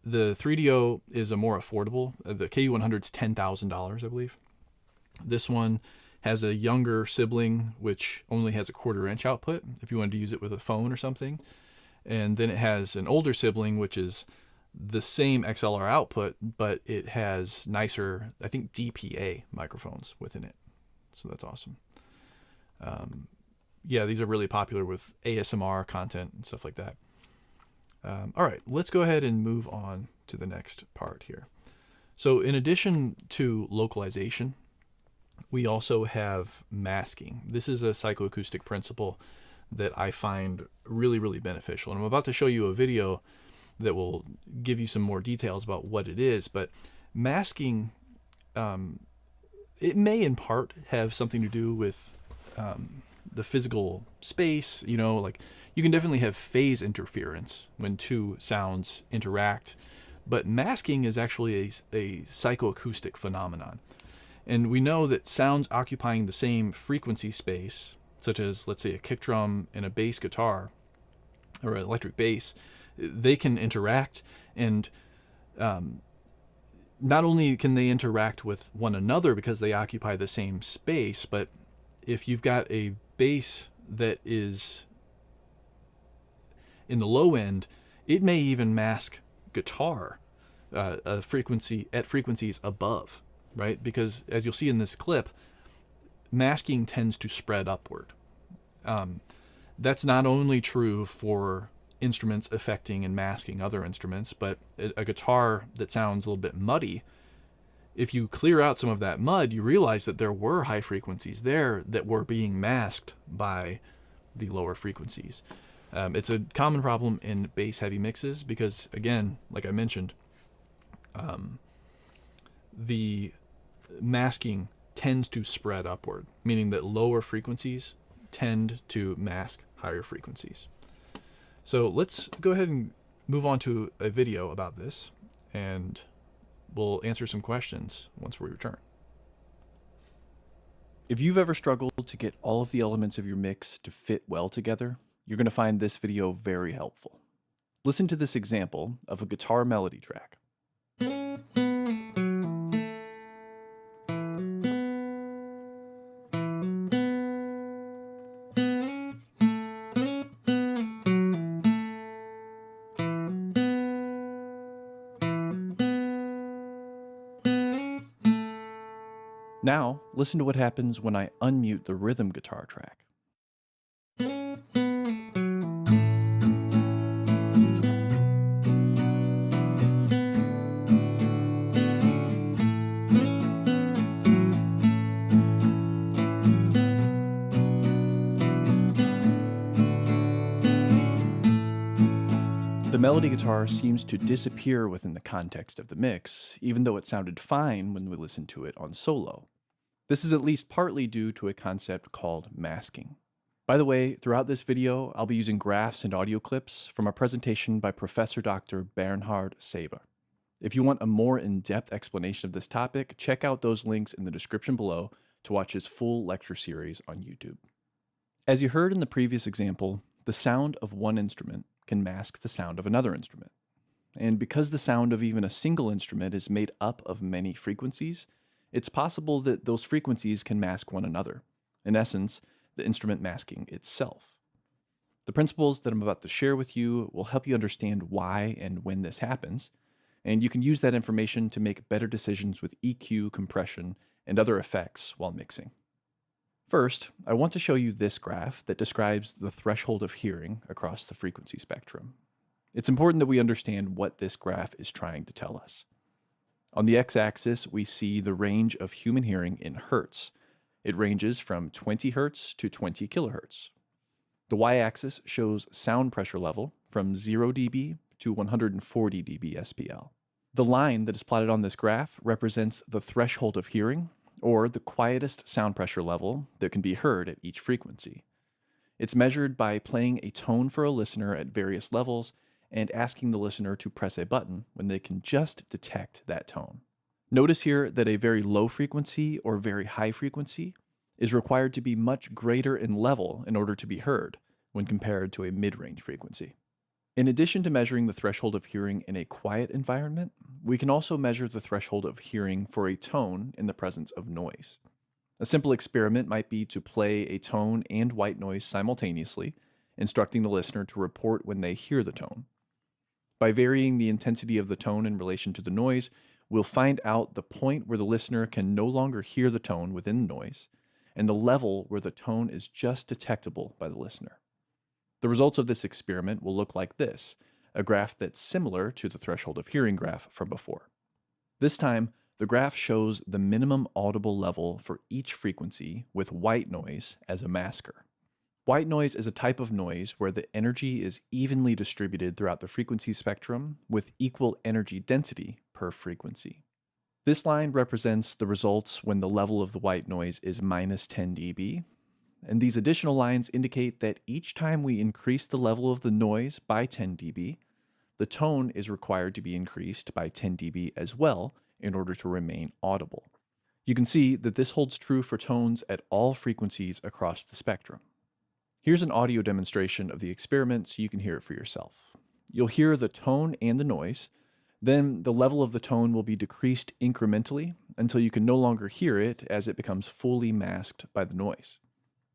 The 3DO is a more affordable. The KU100 is $10,000, I believe. This one has a younger sibling, which only has a 1/4 inch output if you wanted to use it with a phone or something. And then it has an older sibling, which is the same XLR output, but it has nicer, I think, DPA microphones within it. So that's awesome. Yeah, these are really popular with ASMR content and stuff like that. All right, let's go ahead and move on to the next part here. So in addition to localization, we also have masking. This is a psychoacoustic principle that I find really, really beneficial. And I'm about to show you a video that will give you some more details about what it is, but masking, it may in part have something to do with the physical space. You know, like you can definitely have phase interference when two sounds interact, but masking is actually a psychoacoustic phenomenon. And we know that sounds occupying the same frequency space, such as, let's say, a kick drum and a bass guitar or an electric bass, they can interact. And not only can they interact with one another because they occupy the same space, but if you've got a bass that is in the low end, it may even mask guitar at frequencies above, right? Because as you'll see in this clip, masking tends to spread upward. That's not only true for instruments affecting and masking other instruments, but a guitar that sounds a little bit muddy, if you clear out some of that mud, you realize that there were high frequencies there that were being masked by the lower frequencies. It's a common problem in bass heavy mixes because, again, like I mentioned, the masking tends to spread upward, meaning that lower frequencies tend to mask higher frequencies. So let's go ahead and move on to a video about this, and we'll answer some questions once we return. If you've ever struggled to get all of the elements of your mix to fit well together, you're going to find this video very helpful. Listen to this example of a guitar melody track. Now, listen to what happens when I unmute the rhythm guitar track. The melody guitar seems to disappear within the context of the mix, even though it sounded fine when we listened to it on solo. This is at least partly due to a concept called masking. By the way, throughout this video, I'll be using graphs and audio clips from a presentation by Professor Dr. Bernhard Seiber. If you want a more in-depth explanation of this topic, check out those links in the description below to watch his full lecture series on YouTube. As you heard in the previous example, the sound of one instrument can mask the sound of another instrument. And because the sound of even a single instrument is made up of many frequencies, it's possible that those frequencies can mask one another. In essence, the instrument masking itself. The principles that I'm about to share with you will help you understand why and when this happens, and you can use that information to make better decisions with EQ, compression, and other effects while mixing. First, I want to show you this graph that describes the threshold of hearing across the frequency spectrum. It's important that we understand what this graph is trying to tell us. On the x-axis, we see the range of human hearing in hertz. It ranges from 20 hertz to 20 kilohertz. The y-axis shows sound pressure level from 0 dB to 140 dB SPL. The line that is plotted on this graph represents the threshold of hearing, or the quietest sound pressure level that can be heard at each frequency. It's measured by playing a tone for a listener at various levels and asking the listener to press a button when they can just detect that tone. Notice here that a very low frequency or very high frequency is required to be much greater in level in order to be heard when compared to a mid-range frequency. In addition to measuring the threshold of hearing in a quiet environment, we can also measure the threshold of hearing for a tone in the presence of noise. A simple experiment might be to play a tone and white noise simultaneously, instructing the listener to report when they hear the tone. By varying the intensity of the tone in relation to the noise, we'll find out the point where the listener can no longer hear the tone within the noise, and the level where the tone is just detectable by the listener. The results of this experiment will look like this, a graph that's similar to the threshold of hearing graph from before. This time, the graph shows the minimum audible level for each frequency with white noise as a masker. White noise is a type of noise where the energy is evenly distributed throughout the frequency spectrum with equal energy density per frequency. This line represents the results when the level of the white noise is minus 10 dB, and these additional lines indicate that each time we increase the level of the noise by 10 dB, the tone is required to be increased by 10 dB as well in order to remain audible. You can see that this holds true for tones at all frequencies across the spectrum. Here's an audio demonstration of the experiment so you can hear it for yourself. You'll hear the tone and the noise, then the level of the tone will be decreased incrementally until you can no longer hear it as it becomes fully masked by the noise.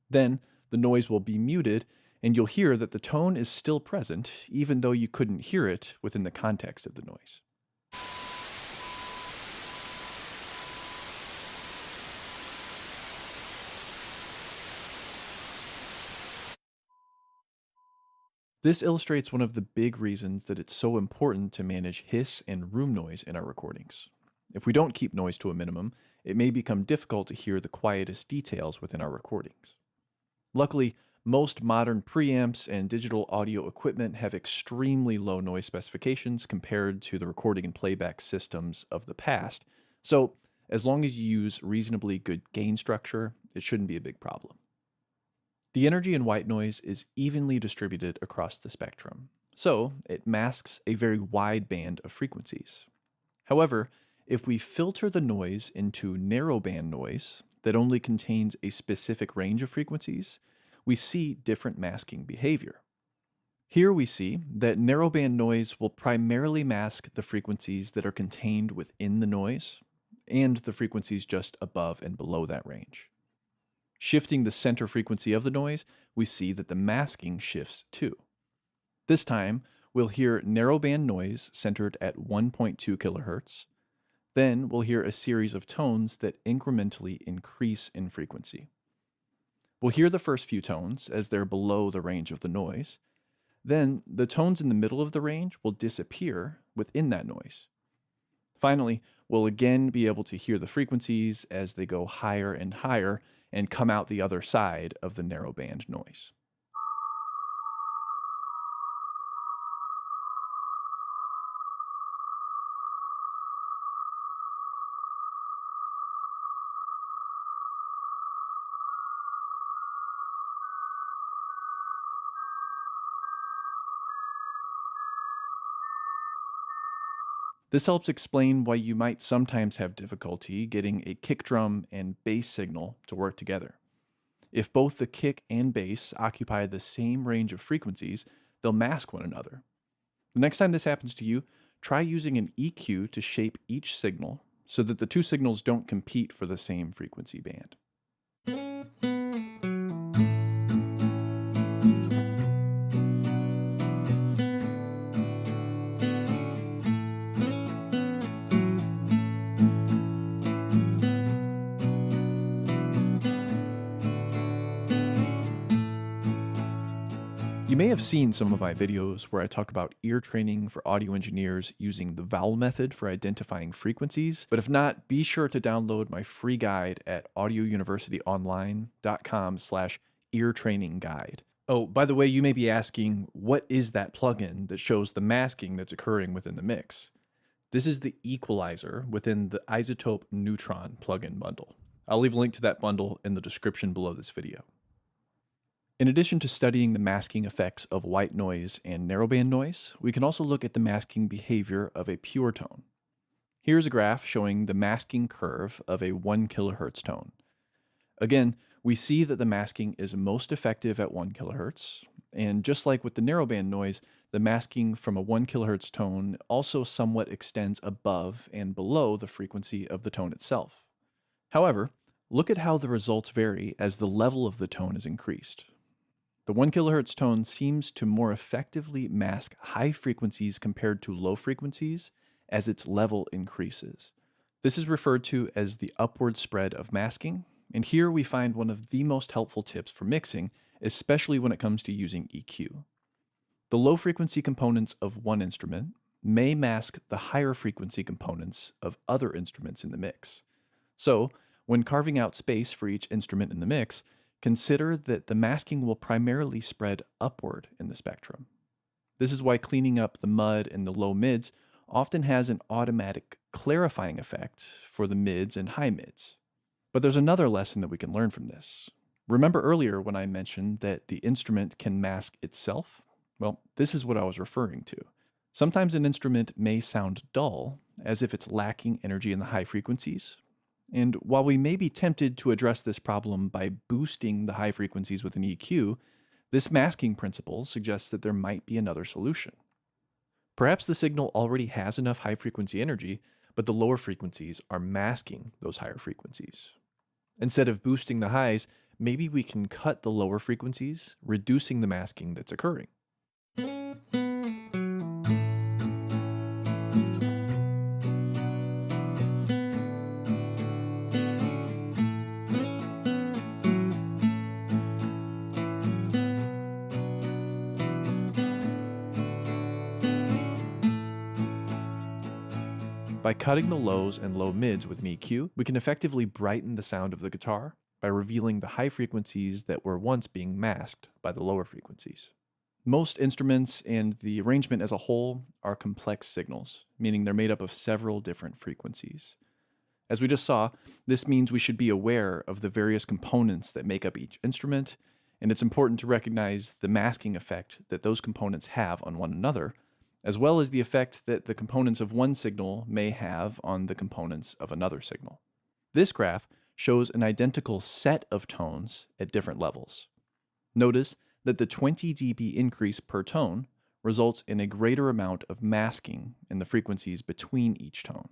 Then the noise will be muted, and you'll hear that the tone is still present, even though you couldn't hear it within the context of the noise. This illustrates one of the big reasons that it's so important to manage hiss and room noise in our recordings. If we don't keep noise to a minimum, it may become difficult to hear the quietest details within our recordings. Luckily, most modern preamps and digital audio equipment have extremely low noise specifications compared to the recording and playback systems of the past, so as long as you use reasonably good gain structure, it shouldn't be a big problem. The energy in white noise is evenly distributed across the spectrum, so it masks a very wide band of frequencies. However, if we filter the noise into narrowband noise that only contains a specific range of frequencies, we see different masking behavior. Here we see that narrowband noise will primarily mask the frequencies that are contained within the noise and the frequencies just above and below that range. Shifting the center frequency of the noise, we see that the masking shifts too. This time, we'll hear narrowband noise centered at 1.2 kHz. Then we'll hear a series of tones that incrementally increase in frequency. We'll hear the first few tones as they're below the range of the noise. Then the tones in the middle of the range will disappear within that noise. Finally, we'll again be able to hear the frequencies as they go higher and higher and come out the other side of the narrowband noise. This helps explain why you might sometimes have difficulty getting a kick drum and bass signal to work together. If both the kick and bass occupy the same range of frequencies, they'll mask one another. The next time this happens to you, try using an EQ to shape each signal so that the two signals don't compete for the same frequency band. You may have seen some of my videos where I talk about ear training for audio engineers using the vowel method for identifying frequencies, but if not, be sure to download my free guide at audiouniversityonline.com/eartrainingguide. Oh, by the way, you may be asking, what is that plugin that shows the masking that's occurring within the mix? This is the equalizer within the iZotope Neutron plugin bundle. I'll leave a link to that bundle in the description below this video. In addition to studying the masking effects of white noise and narrowband noise, we can also look at the masking behavior of a pure tone. Here's a graph showing the masking curve of a 1 kHz tone. Again, we see that the masking is most effective at 1 kHz, and just like with the narrowband noise, the masking from a 1 kHz tone also somewhat extends above and below the frequency of the tone itself. However, look at how the results vary as the level of the tone is increased. The 1 kHz tone seems to more effectively mask high frequencies compared to low frequencies as its level increases. This is referred to as the upward spread of masking, and here we find one of the most helpful tips for mixing, especially when it comes to using EQ. The low frequency components of one instrument may mask the higher frequency components of other instruments in the mix. So, when carving out space for each instrument in the mix, consider that the masking will primarily spread upward in the spectrum. This is why cleaning up the mud and the low mids often has an automatic clarifying effect for the mids and high mids. But there's another lesson that we can learn from this. Remember earlier when I mentioned that the instrument can mask itself? Well, this is what I was referring to. Sometimes an instrument may sound dull, as if it's lacking energy in the high frequencies. And while we may be tempted to address this problem by boosting the high frequencies with an EQ, this masking principle suggests that there might be another solution. Perhaps the signal already has enough high frequency energy, but the lower frequencies are masking those higher frequencies. Instead of boosting the highs, maybe we can cut the lower frequencies, reducing the masking that's occurring. By cutting the lows and low mids with an EQ, we can effectively brighten the sound of the guitar by revealing the high frequencies that were once being masked by the lower frequencies. Most instruments and the arrangement as a whole are complex signals, meaning they're made up of several different frequencies. As we just saw, this means we should be aware of the various components that make up each instrument, and it's important to recognize the masking effect that those components have on one another, as well as the effect that the components of one signal may have on the components of another signal. This graph shows an identical set of tones at different levels. Notice that the 20 dB increase per tone results in a greater amount of masking in the frequencies between each tone.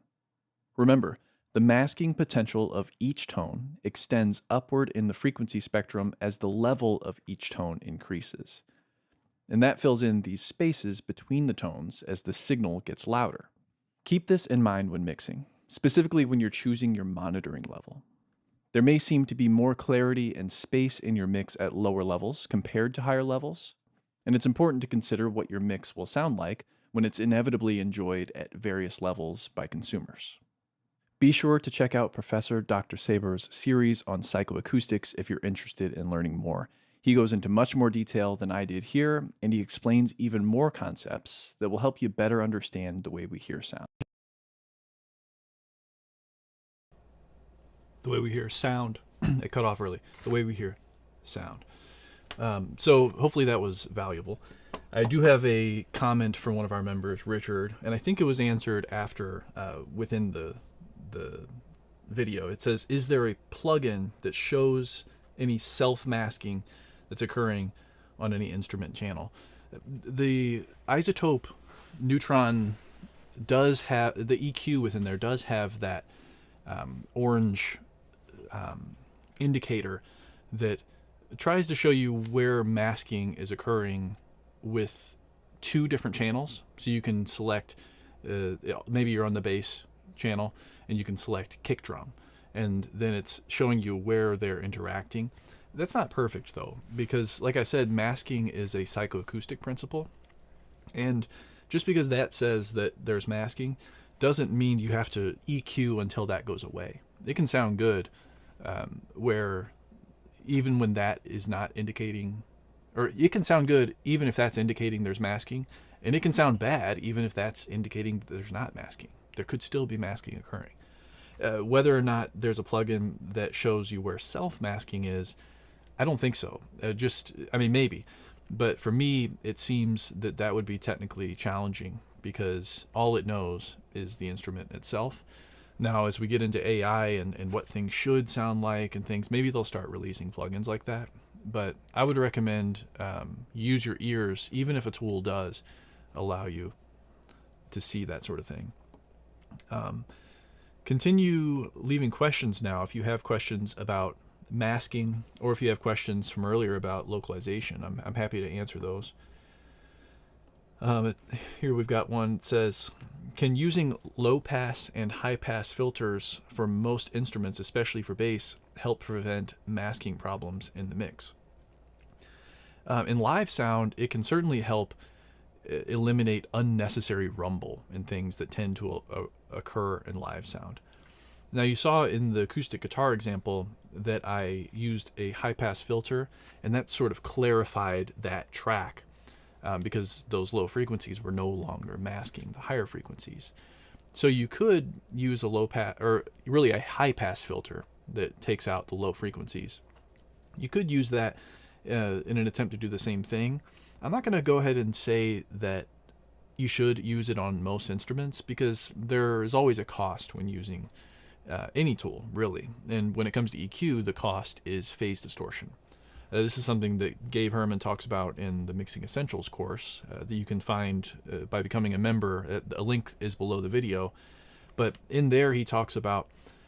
Remember, the masking potential of each tone extends upward in the frequency spectrum as the level of each tone increases. And that fills in these spaces between the tones as the signal gets louder. Keep this in mind when mixing, specifically when you're choosing your monitoring level. There may seem to be more clarity and space in your mix at lower levels compared to higher levels, and it's important to consider what your mix will sound like when it's inevitably enjoyed at various levels by consumers. Be sure to check out Professor Dr. Saber's series on psychoacoustics if you're interested in learning more. He goes into much more detail than I did here, and he explains even more concepts that will help you better understand the way we hear sound. The way we hear sound. It cut off early. The way we hear sound. So hopefully that was valuable. I do have a comment from one of our members, Richard, and I think it was answered after within the video. It says, is there a plugin that shows any self-masking that's occurring on any instrument channel? The iZotope Neutron does have, the EQ within there does have that orange indicator that tries to show you where masking is occurring with two different channels. So you can select, maybe you're on the bass channel and you can select kick drum, and then it's showing you where they're interacting. That's not perfect though, because like I said, masking is a psychoacoustic principle, and just because that says that there's masking doesn't mean you have to EQ until that goes away. It can sound good where even when that is not indicating or it can sound good even if that's indicating there's masking, and it can sound bad even if that's indicating there's not masking. There could still be masking occurring. Whether or not there's a plugin that shows you where self-masking is, I don't think so. I mean, maybe. But for me, it seems that that would be technically challenging because all it knows is the instrument itself. Now, as we get into AI and what things should sound like and things, maybe they'll start releasing plugins like that. But I would recommend use your ears, even if a tool does allow you to see that sort of thing. Continue leaving questions now if you have questions about masking, or if you have questions from earlier about localization. I'm happy to answer those. Here we've got one that says, can using low pass and high pass filters for most instruments, especially for bass, help prevent masking problems in the mix? In live sound, it can certainly help eliminate unnecessary rumble and things that tend to occur in live sound. Now, you saw in the acoustic guitar example that I used a high pass filter, and that sort of clarified that track because those low frequencies were no longer masking the higher frequencies. So you could use a low pass, or really a high pass filter that takes out the low frequencies. You could use that in an attempt to do the same thing. I'm not going to go ahead and say that you should use it on most instruments because there is always a cost when using any tool, really. And when it comes to EQ, the cost is phase distortion. This is something that Gabe Herman talks about in the Mixing Essentials course that you can find by becoming a member. A link is below the video. But in there, he talks about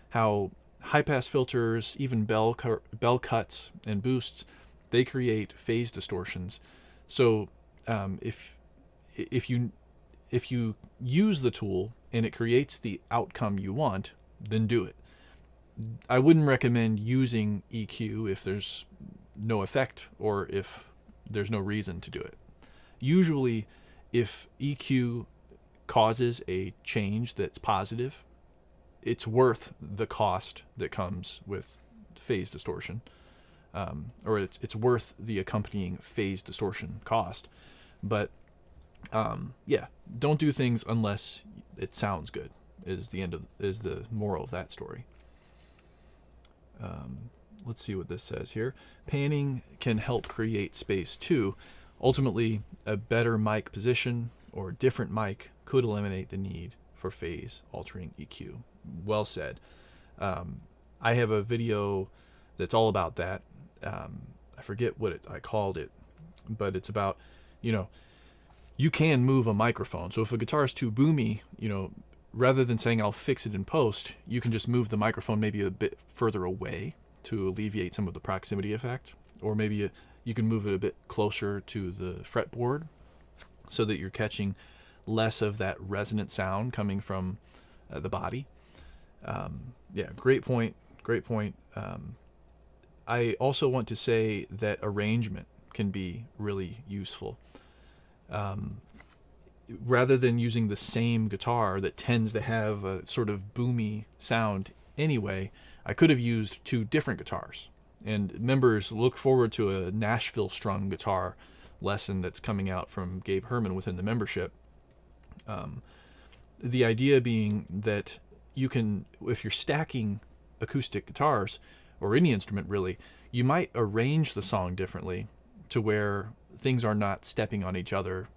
how high-pass filters, even bell cuts and boosts, they create phase distortions. So if you use the tool and it creates the outcome you want, then do it. I wouldn't recommend using EQ if there's no effect or if there's no reason to do it. Usually, if EQ causes a change that's positive, it's worth the cost that comes with phase distortion, or it's worth the accompanying phase distortion cost. But yeah, don't do things unless it sounds good. Is the moral of that story. Let's see what this says here. Panning can help create space too. Ultimately, a better mic position or a different mic could eliminate the need for phase altering EQ. Well said. I have a video that's all about that. I forget what I called it, but it's about, you can move a microphone. So if a guitar is too boomy, rather than saying I'll fix it in post, you can just move the microphone maybe a bit further away to alleviate some of the proximity effect. Or maybe you can move it a bit closer to the fretboard so that you're catching less of that resonant sound coming from the body. Yeah, great point. Great point. I also want to say that arrangement can be really useful. Rather than using the same guitar that tends to have a sort of boomy sound anyway, I could have used two different guitars. And members, look forward to a Nashville strung guitar lesson that's coming out from Gabe Herman within the membership. The idea being that you can, if you're stacking acoustic guitars, or any instrument really, you might arrange the song differently to where things are not stepping on each other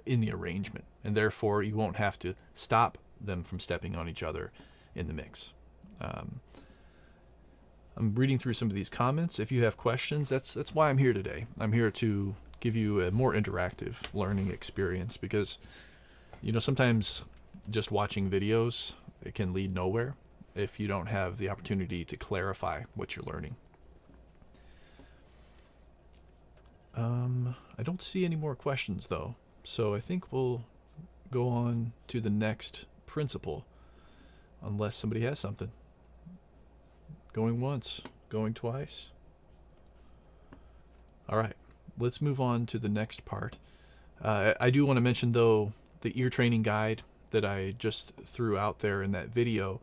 in the arrangement, and therefore you won't have to stop them from stepping on each other in the mix. I'm reading through some of these comments. If you have questions, that's why I'm here today. I'm here to give you a more interactive learning experience because, sometimes just watching videos, it can lead nowhere if you don't have the opportunity to clarify what you're learning. I don't see any more questions though. So I think we'll go on to the next principle, unless somebody has something. Going once, going twice. All right, let's move on to the next part. I do want to mention, though, the ear training guide that I just threw out there in that video.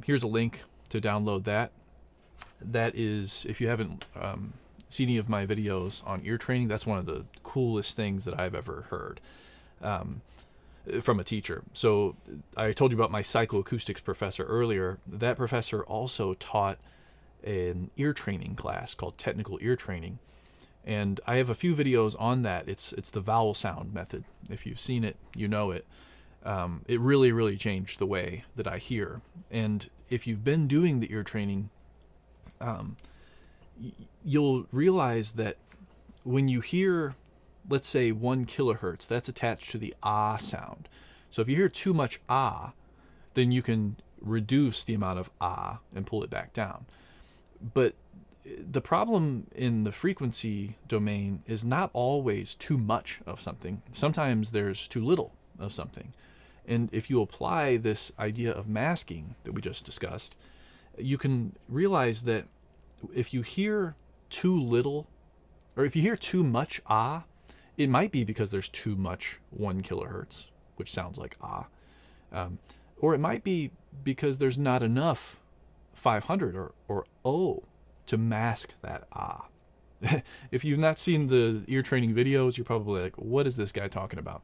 Here's a link to download that. That is, if you haven't see any of my videos on ear training, that's one of the coolest things that I've ever heard from a teacher. So I told you about my psychoacoustics professor earlier. That professor also taught an ear training class called technical ear training. And I have a few videos on that. It's the vowel sound method. If you've seen it, you know it. It really, really changed the way that I hear. And if you've been doing the ear training, you'll realize that when you hear, let's say 1 kilohertz, that's attached to the ah sound. So if you hear too much ah, then you can reduce the amount of ah and pull it back down. But the problem in the frequency domain is not always too much of something. Sometimes there's too little of something. And if you apply this idea of masking that we just discussed, you can realize that if you hear too little, or if you hear too much ah, it might be because there's too much 1 kilohertz, which sounds like ah. Or it might be because there's not enough 500 or oh to mask that ah. If you've not seen the ear training videos, you're probably like, what is this guy talking about?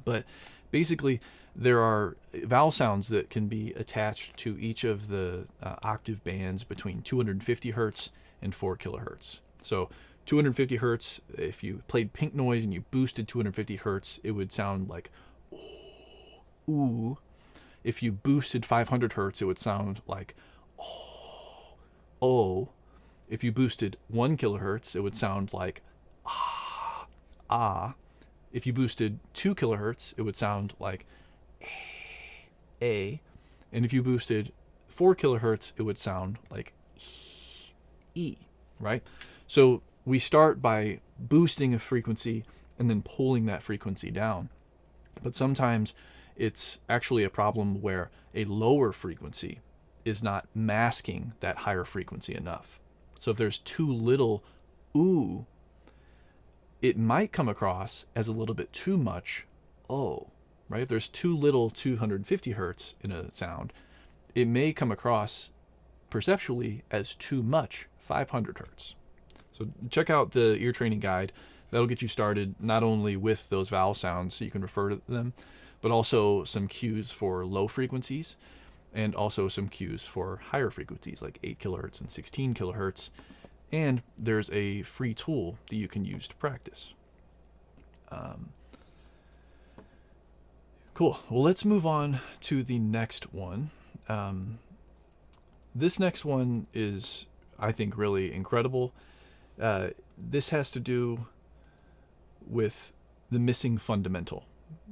But basically, there are vowel sounds that can be attached to each of the octave bands between 250 hertz and 4 kilohertz. So 250 hertz, if you played pink noise and you boosted 250 hertz, it would sound like ooh. If you boosted 500 hertz, it would sound like oh. If you boosted 1 kilohertz, it would sound like ah. If you boosted 2 kilohertz, it would sound like a. And if you boosted 4 kilohertz, it would sound like e, right? So we start by boosting a frequency and then pulling that frequency down. But sometimes it's actually a problem where a lower frequency is not masking that higher frequency enough. So if there's too little ooh, it might come across as a little bit too much oh, right? If there's too little 250 hertz in a sound, it may come across perceptually as too much 500 hertz. So check out the ear training guide. That'll get you started not only with those vowel sounds so you can refer to them, but also some cues for low frequencies and also some cues for higher frequencies like 8 kilohertz and 16 kilohertz. And there's a free tool that you can use to practice. Cool. Well, let's move on to the next one. This next one is, I think, really incredible. This has to do with the missing fundamental.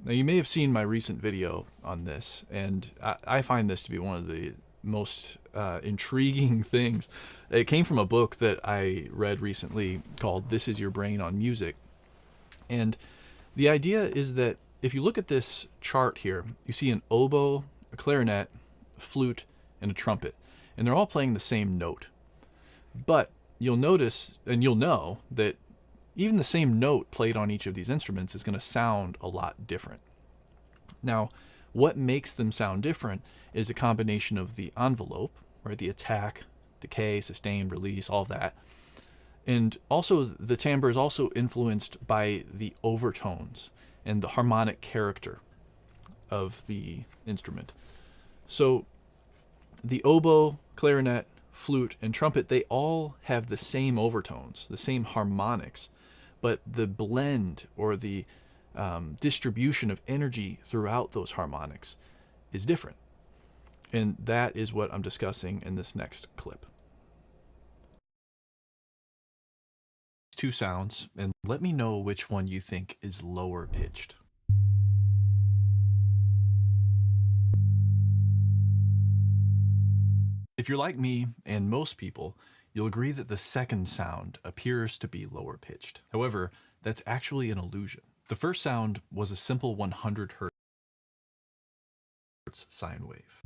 Now, you may have seen my recent video on this, and I find this to be one of the most intriguing things. It came from a book that I read recently called This Is Your Brain on Music. And the idea is that if you look at this chart here, you see an oboe, a clarinet, a flute, and a trumpet. And they're all playing the same note. But you'll notice, and you'll know, that even the same note played on each of these instruments is going to sound a lot different. Now, what makes them sound different is a combination of the envelope, right? The attack, decay, sustain, release, all of that. And also the timbre is also influenced by the overtones and the harmonic character of the instrument. So the oboe, clarinet, flute, and trumpet, they all have the same overtones, the same harmonics, but the blend or the distribution of energy throughout those harmonics is different. And that is what I'm discussing in this next clip. Two sounds, and let me know which one you think is lower pitched. If you're like me and most people, you'll agree that the second sound appears to be lower pitched. However, that's actually an illusion. The first sound was a simple 100 hertz sine wave,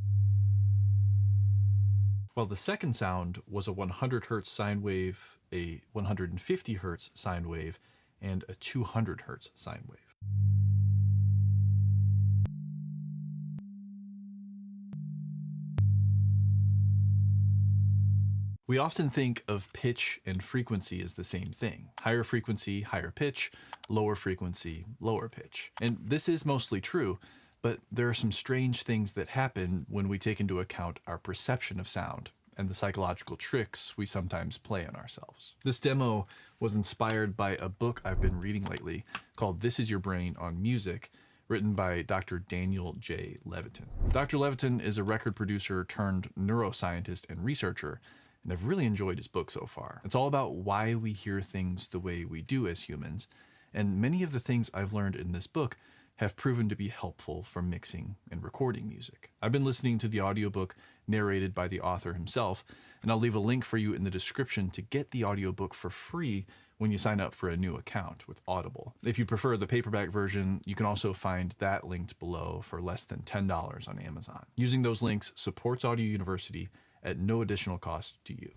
while the second sound was a 100 hertz sine wave, a 150 hertz sine wave, and a 200 hertz sine wave. We often think of pitch and frequency as the same thing. Higher frequency, higher pitch, lower frequency, lower pitch. And this is mostly true, but there are some strange things that happen when we take into account our perception of sound and the psychological tricks we sometimes play on ourselves. This demo was inspired by a book I've been reading lately called This Is Your Brain on Music, written by Dr. Daniel J. Levitin. Dr. Levitin is a record producer turned neuroscientist and researcher, and I've really enjoyed his book so far. It's all about why we hear things the way we do as humans, and many of the things I've learned in this book have proven to be helpful for mixing and recording music. I've been listening to the audiobook narrated by the author himself, and I'll leave a link for you in the description to get the audiobook for free when you sign up for a new account with Audible. If you prefer the paperback version, you can also find that linked below for less than $10 on Amazon. Using those links supports Audio University at no additional cost to you.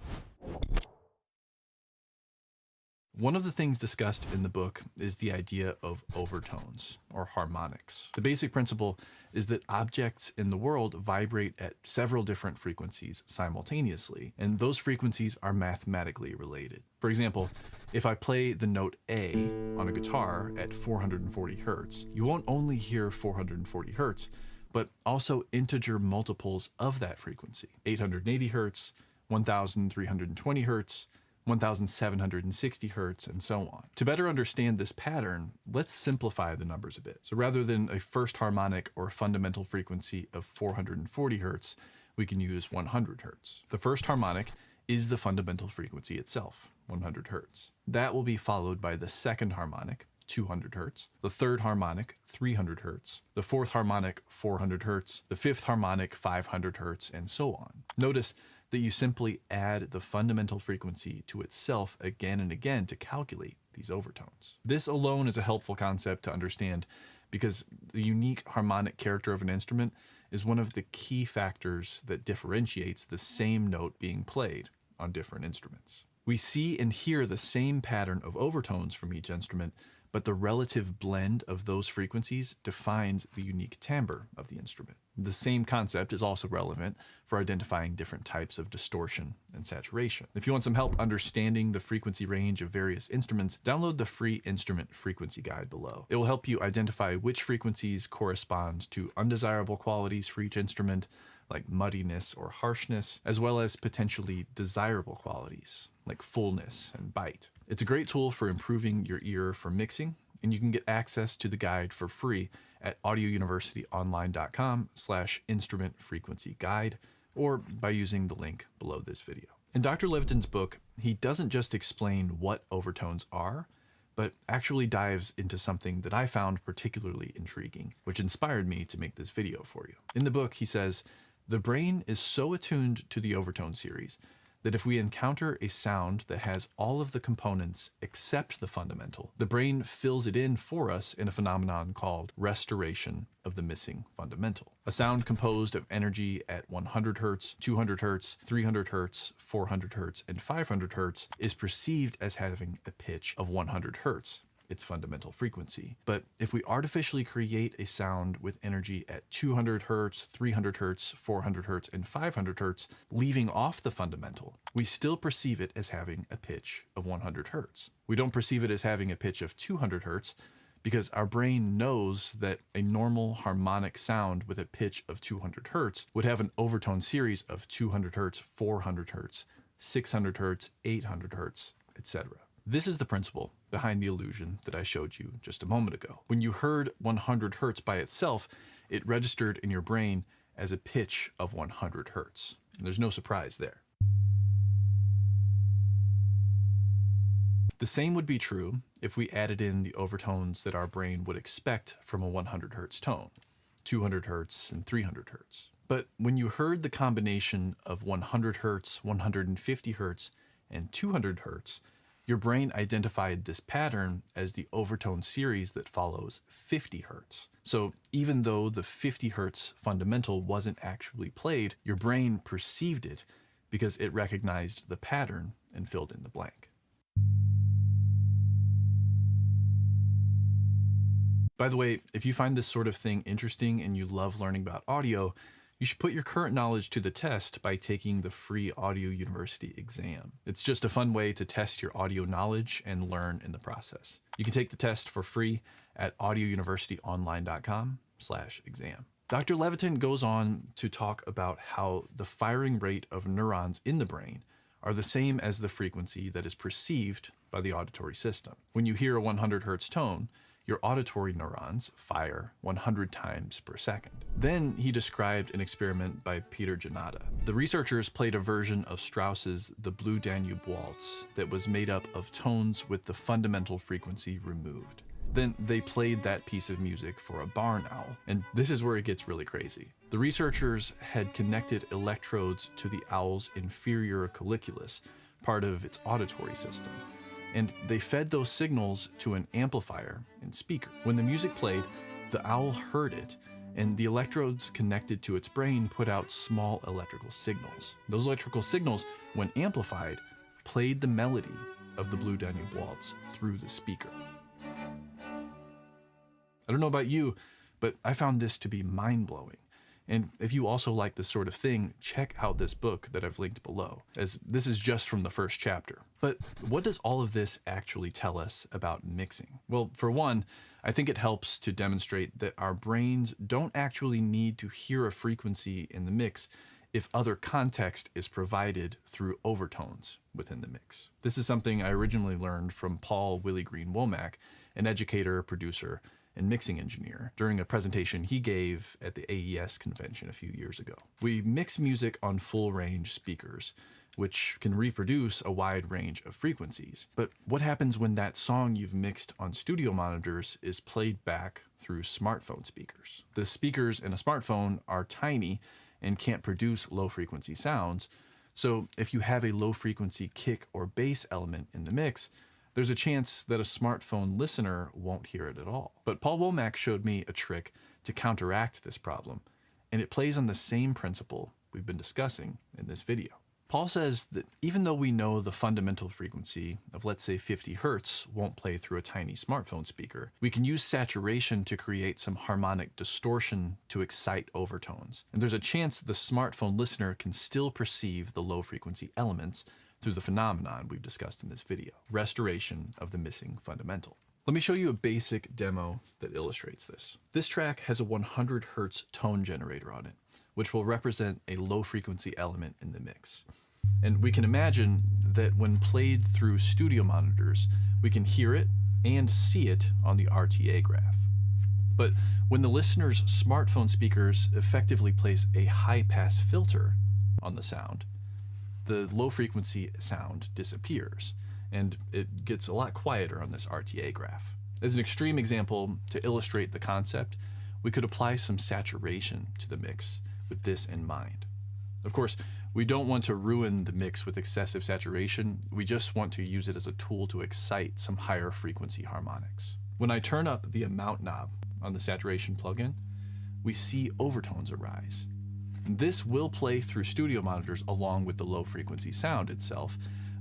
One of the things discussed in the book is the idea of overtones, or harmonics. The basic principle is that objects in the world vibrate at several different frequencies simultaneously, and those frequencies are mathematically related. For example, if I play the note A on a guitar at 440 hertz, you won't only hear 440 hertz, but also integer multiples of that frequency, 880 hertz, 1320 hertz, 1760 hertz, and so on. To better understand this pattern, let's simplify the numbers a bit. So rather than a first harmonic or fundamental frequency of 440 hertz, we can use 100 hertz. The first harmonic is the fundamental frequency itself, 100 hertz. That will be followed by the second harmonic, 200 hertz, the third harmonic, 300 hertz, the fourth harmonic, 400 hertz, the fifth harmonic, 500 hertz, and so on. Notice that you simply add the fundamental frequency to itself again and again to calculate these overtones. This alone is a helpful concept to understand because the unique harmonic character of an instrument is one of the key factors that differentiates the same note being played on different instruments. We see and hear the same pattern of overtones from each instrument, but the relative blend of those frequencies defines the unique timbre of the instrument. The same concept is also relevant for identifying different types of distortion and saturation. If you want some help understanding the frequency range of various instruments, download the free instrument frequency guide below. It will help you identify which frequencies correspond to undesirable qualities for each instrument, like muddiness or harshness, as well as potentially desirable qualities, like fullness and bite. It's a great tool for improving your ear for mixing, and you can get access to the guide for free at audiouniversityonline.com/instrument frequency guide, or by using the link below this video. In Dr. Levitin's book, he doesn't just explain what overtones are, but actually dives into something that I found particularly intriguing, which inspired me to make this video for you. In the book, he says, the brain is so attuned to the overtone series that if we encounter a sound that has all of the components except the fundamental, the brain fills it in for us in a phenomenon called restoration of the missing fundamental. A sound composed of energy at 100 hertz, 200 hertz, 300 hertz, 400 hertz, and 500 hertz is perceived as having a pitch of 100 hertz, its fundamental frequency. But if we artificially create a sound with energy at 200 hertz, 300 hertz, 400 hertz, and 500 hertz, leaving off the fundamental, we still perceive it as having a pitch of 100 hertz. We don't perceive it as having a pitch of 200 hertz because our brain knows that a normal harmonic sound with a pitch of 200 hertz would have an overtone series of 200 hertz, 400 hertz, 600 hertz, 800 hertz, etc. This is the principle behind the illusion that I showed you just a moment ago. When you heard 100 hertz by itself, it registered in your brain as a pitch of 100 hertz. And there's no surprise there. The same would be true if we added in the overtones that our brain would expect from a 100 hertz tone, 200 hertz and 300 hertz. But when you heard the combination of 100 hertz, 150 hertz, and 200 hertz, your brain identified this pattern as the overtone series that follows 50 hertz. So even though the 50 hertz fundamental wasn't actually played, your brain perceived it because it recognized the pattern and filled in the blank. By the way, if you find this sort of thing interesting and you love learning about audio, You should put your current knowledge to the test by taking the free Audio University exam. It's just a fun way to test your audio knowledge and learn in the process. You can take the test for free at audiouniversityonline.com/exam. Dr. Levitin goes on to talk about how the firing rate of neurons in the brain are the same as the frequency that is perceived by the auditory system. When you hear a 100 hertz tone, your auditory neurons fire 100 times per second. Then he described an experiment by Peter Janata. The researchers played a version of Strauss's The Blue Danube Waltz that was made up of tones with the fundamental frequency removed. Then they played that piece of music for a barn owl, and this is where it gets really crazy. The researchers had connected electrodes to the owl's inferior colliculus, part of its auditory system, and they fed those signals to an amplifier and speaker. When the music played, the owl heard it, and the electrodes connected to its brain put out small electrical signals. Those electrical signals, when amplified, played the melody of the Blue Danube Waltz through the speaker. I don't know about you, but I found this to be mind-blowing. And if you also like this sort of thing, check out this book that I've linked below, as this is just from the first chapter. But what does all of this actually tell us about mixing? Well, for one, I think it helps to demonstrate that our brains don't actually need to hear a frequency in the mix if other context is provided through overtones within the mix. This is something I originally learned from Paul Willie Green Womack, an educator, producer, and mixing engineer, during a presentation he gave at the AES convention a few years ago. We mix music on full range speakers, which can reproduce a wide range of frequencies. But what happens when that song you've mixed on studio monitors is played back through smartphone speakers? The speakers in a smartphone are tiny and can't produce low frequency sounds, so if you have a low frequency kick or bass element in the mix, there's a chance that a smartphone listener won't hear it at all. But Paul Womack showed me a trick to counteract this problem, and it plays on the same principle we've been discussing in this video. Paul says that even though we know the fundamental frequency of, let's say, 50 hertz won't play through a tiny smartphone speaker, we can use saturation to create some harmonic distortion to excite overtones. And there's a chance that the smartphone listener can still perceive the low frequency elements through the phenomenon we've discussed in this video, restoration of the missing fundamental. Let me show you a basic demo that illustrates this. This track has a 100 hertz tone generator on it, which will represent a low frequency element in the mix. And we can imagine that when played through studio monitors, we can hear it and see it on the RTA graph. But when the listener's smartphone speakers effectively place a high pass filter on the sound, the low frequency sound disappears, and it gets a lot quieter on this RTA graph. As an extreme example to illustrate the concept, we could apply some saturation to the mix with this in mind. Of course, we don't want to ruin the mix with excessive saturation, we just want to use it as a tool to excite some higher frequency harmonics. When I turn up the amount knob on the saturation plugin, we see overtones arise. This will play through studio monitors along with the low frequency sound itself,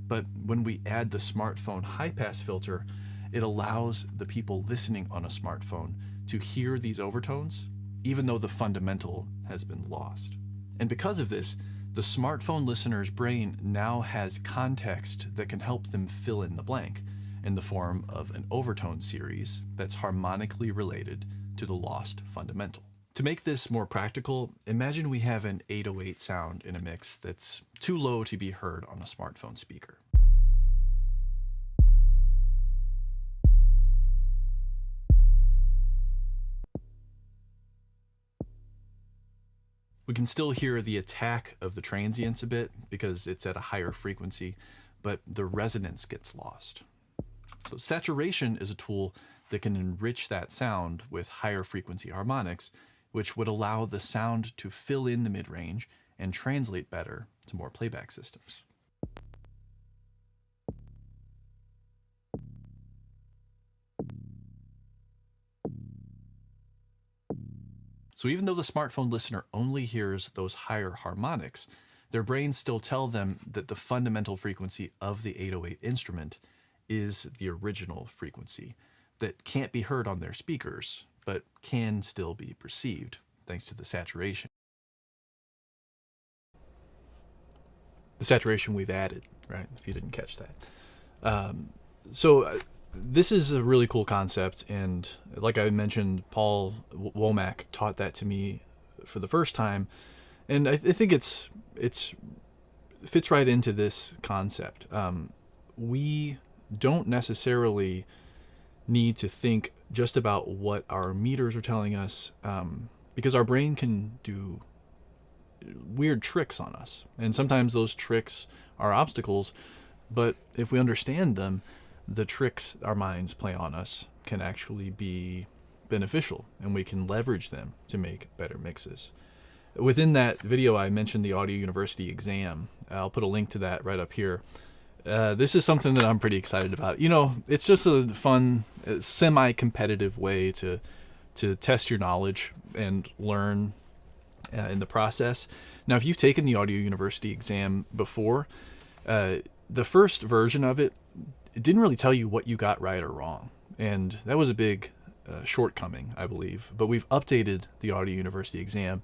but when we add the smartphone high pass filter, it allows the people listening on a smartphone to hear these overtones, even though the fundamental has been lost. And because of this, the smartphone listener's brain now has context that can help them fill in the blank in the form of an overtone series that's harmonically related to the lost fundamental. To make this more practical, imagine we have an 808 sound in a mix that's too low to be heard on a smartphone speaker. We can still hear the attack of the transients a bit because it's at a higher frequency, but the resonance gets lost. So saturation is a tool that can enrich that sound with higher frequency harmonics, which would allow the sound to fill in the mid-range and translate better to more playback systems. So even though the smartphone listener only hears those higher harmonics, their brains still tell them that the fundamental frequency of the 808 instrument is the original frequency that can't be heard on their speakers, but can still be perceived thanks to the saturation. the saturation we've added, right? If you didn't catch that. So this is a really cool concept, and like I mentioned, Paul Womack taught that to me for the first time, and I think it's fits right into this concept. We don't necessarily need to think just about what our meters are telling us, because our brain can do weird tricks on us, and sometimes those tricks are obstacles, but if we understand them, the tricks our minds play on us can actually be beneficial, and we can leverage them to make better mixes. Within that video, I mentioned the Audio University exam. I'll put a link to that right up here. This is something that I'm pretty excited about. You know, it's just a fun, semi-competitive way to test your knowledge and learn in the process. Now, if you've taken the Audio University exam before, the first version of it didn't really tell you what you got right or wrong, and that was a big shortcoming, I believe. But we've updated the Audio University exam,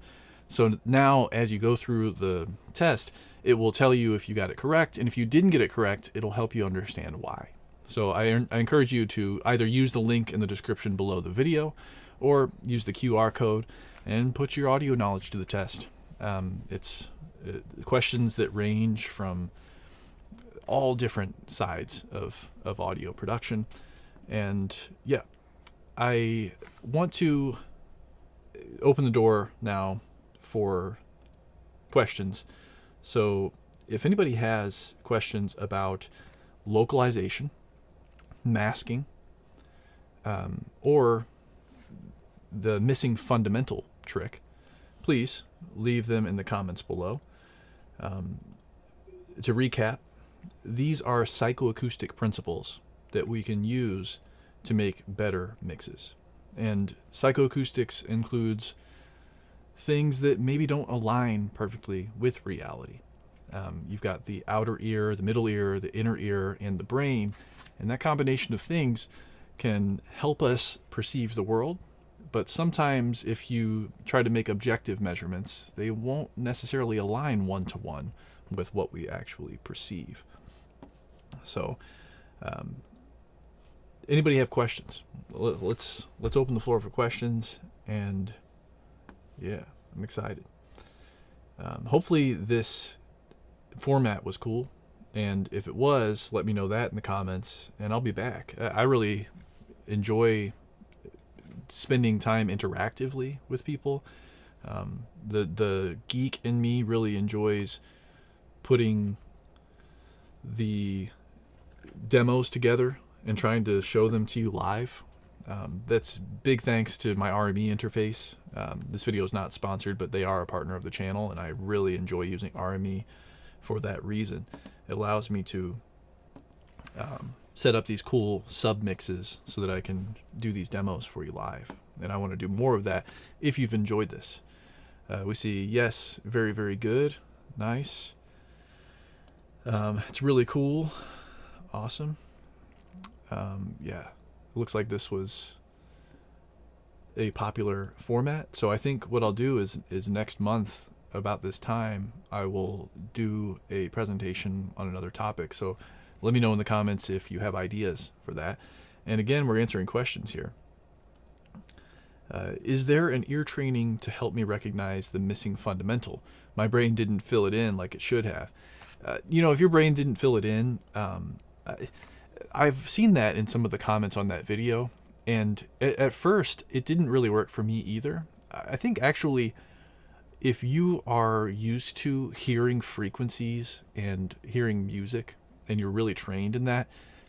so now as you go through the test, it will tell you if you got it correct, and if you didn't get it correct, it'll help you understand why. So I encourage you to either use the link in the description below the video, or use the QR code and put your audio knowledge to the test. It's questions that range from all different sides of audio production. And yeah, I want to open the door now for questions. So if anybody has questions about localization, masking, or the missing fundamental trick, please leave them in the comments below. To recap, these are psychoacoustic principles that we can use to make better mixes. And psychoacoustics includes things that maybe don't align perfectly with reality. You've got the outer ear, the middle ear, the inner ear, and the brain, and that combination of things can help us perceive the world. But sometimes if you try to make objective measurements, they won't necessarily align one-to-one with what we actually perceive. So anybody have questions? Let's open the floor for questions, and yeah, I'm excited. Hopefully this format was cool, and if it was, let me know that in the comments, and I'll be back. I really enjoy spending time interactively with people. The geek in me really enjoys putting the demos together and trying to show them to you live. That's big thanks to my RME interface. This video is not sponsored, but they are a partner of the channel, and I really enjoy using RME for that reason. It allows me to set up these cool sub mixes so that I can do these demos for you live, and I want to do more of that if you've enjoyed this. We see yes, very, very good, nice. It's really cool, awesome. Yeah, it looks like this was a popular format, so I think what I'll do is next month about this time I will do a presentation on another topic. So let me know in the comments if you have ideas for that. And again, we're answering questions here. Is there an ear training to help me recognize the missing fundamental? My brain didn't fill it in like it should have. You know, if your brain didn't fill it in, I've seen that in some of the comments on that video, and at first it didn't really work for me either. I think actually if you are used to hearing frequencies and hearing music, and you're really trained in that,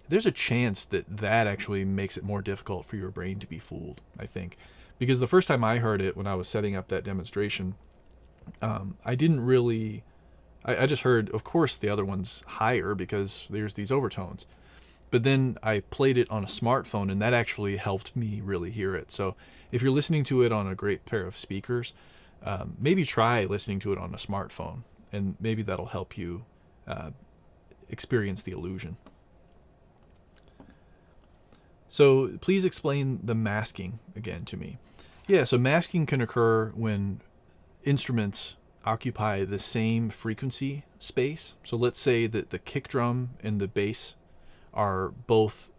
there's a chance that that actually makes it more difficult for your brain to be fooled, I think. Because the first time I heard it when I was setting up that demonstration, I didn't really, I just heard, of course, the other one's higher because there's these overtones. But then I played it on a smartphone, and that actually helped me really hear it. So if you're listening to it on a great pair of speakers, maybe try listening to it on a smartphone, and maybe that'll help you experience the illusion. So please explain the masking again to me. Yeah, so masking can occur when instruments occupy the same frequency space. So let's say that the kick drum and the bass are both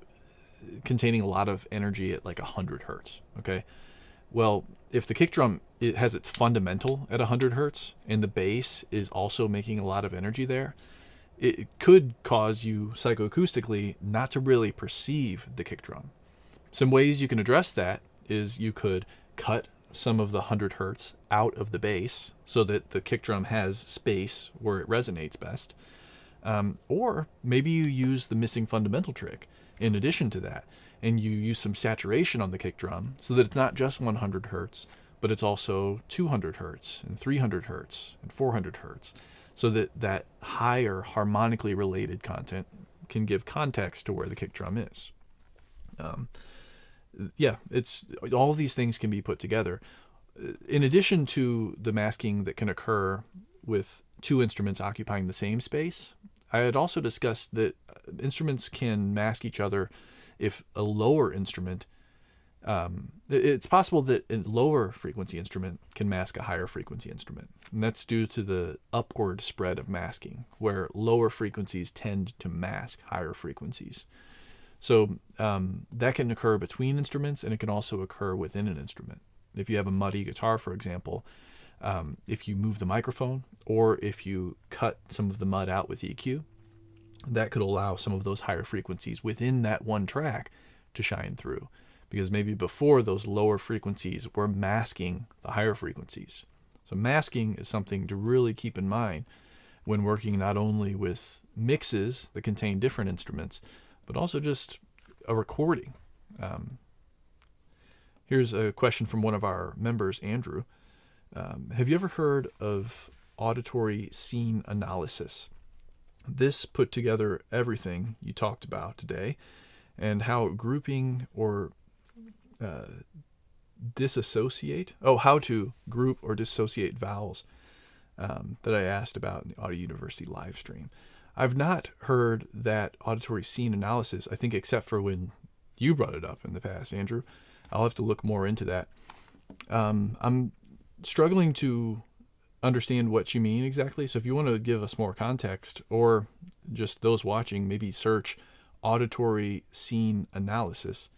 containing a lot of energy at like 100 hertz. Okay. Well, if the kick drum, it has its fundamental at 100 hertz and the bass is also making a lot of energy there, it could cause you psychoacoustically not to really perceive the kick drum. Some ways you can address that is you could cut some of the 100 hertz out of the bass so that the kick drum has space where it resonates best. Or maybe you use the missing fundamental trick in addition to that, and you use some saturation on the kick drum so that it's not just 100 hertz, but it's also 200 hertz and 300 hertz and 400 hertz, so that that higher harmonically related content can give context to where the kick drum is. It's all of these things can be put together. In addition to the masking that can occur with two instruments occupying the same space, I had also discussed that instruments can mask each other if a lower instrument, it's possible that a lower frequency instrument can mask a higher frequency instrument. And that's due to the upward spread of masking, where lower frequencies tend to mask higher frequencies. So that can occur between instruments, and it can also occur within an instrument. If you have a muddy guitar, for example, if you move the microphone or if you cut some of the mud out with EQ, that could allow some of those higher frequencies within that one track to shine through, because maybe before those lower frequencies were masking the higher frequencies. So masking is something to really keep in mind when working not only with mixes that contain different instruments, but also just a recording. Here's a question from one of our members, Andrew. Have you ever heard of auditory scene analysis? This put together everything you talked about today and how grouping or how to group or dissociate vowels that I asked about in the Audio University live stream. I've not heard that auditory scene analysis, I think, except for when you brought it up in the past, Andrew. I'll have to look more into that. I'm struggling to understand what you mean exactly. So if you want to give us more context, or just those watching, maybe search auditory scene analysis.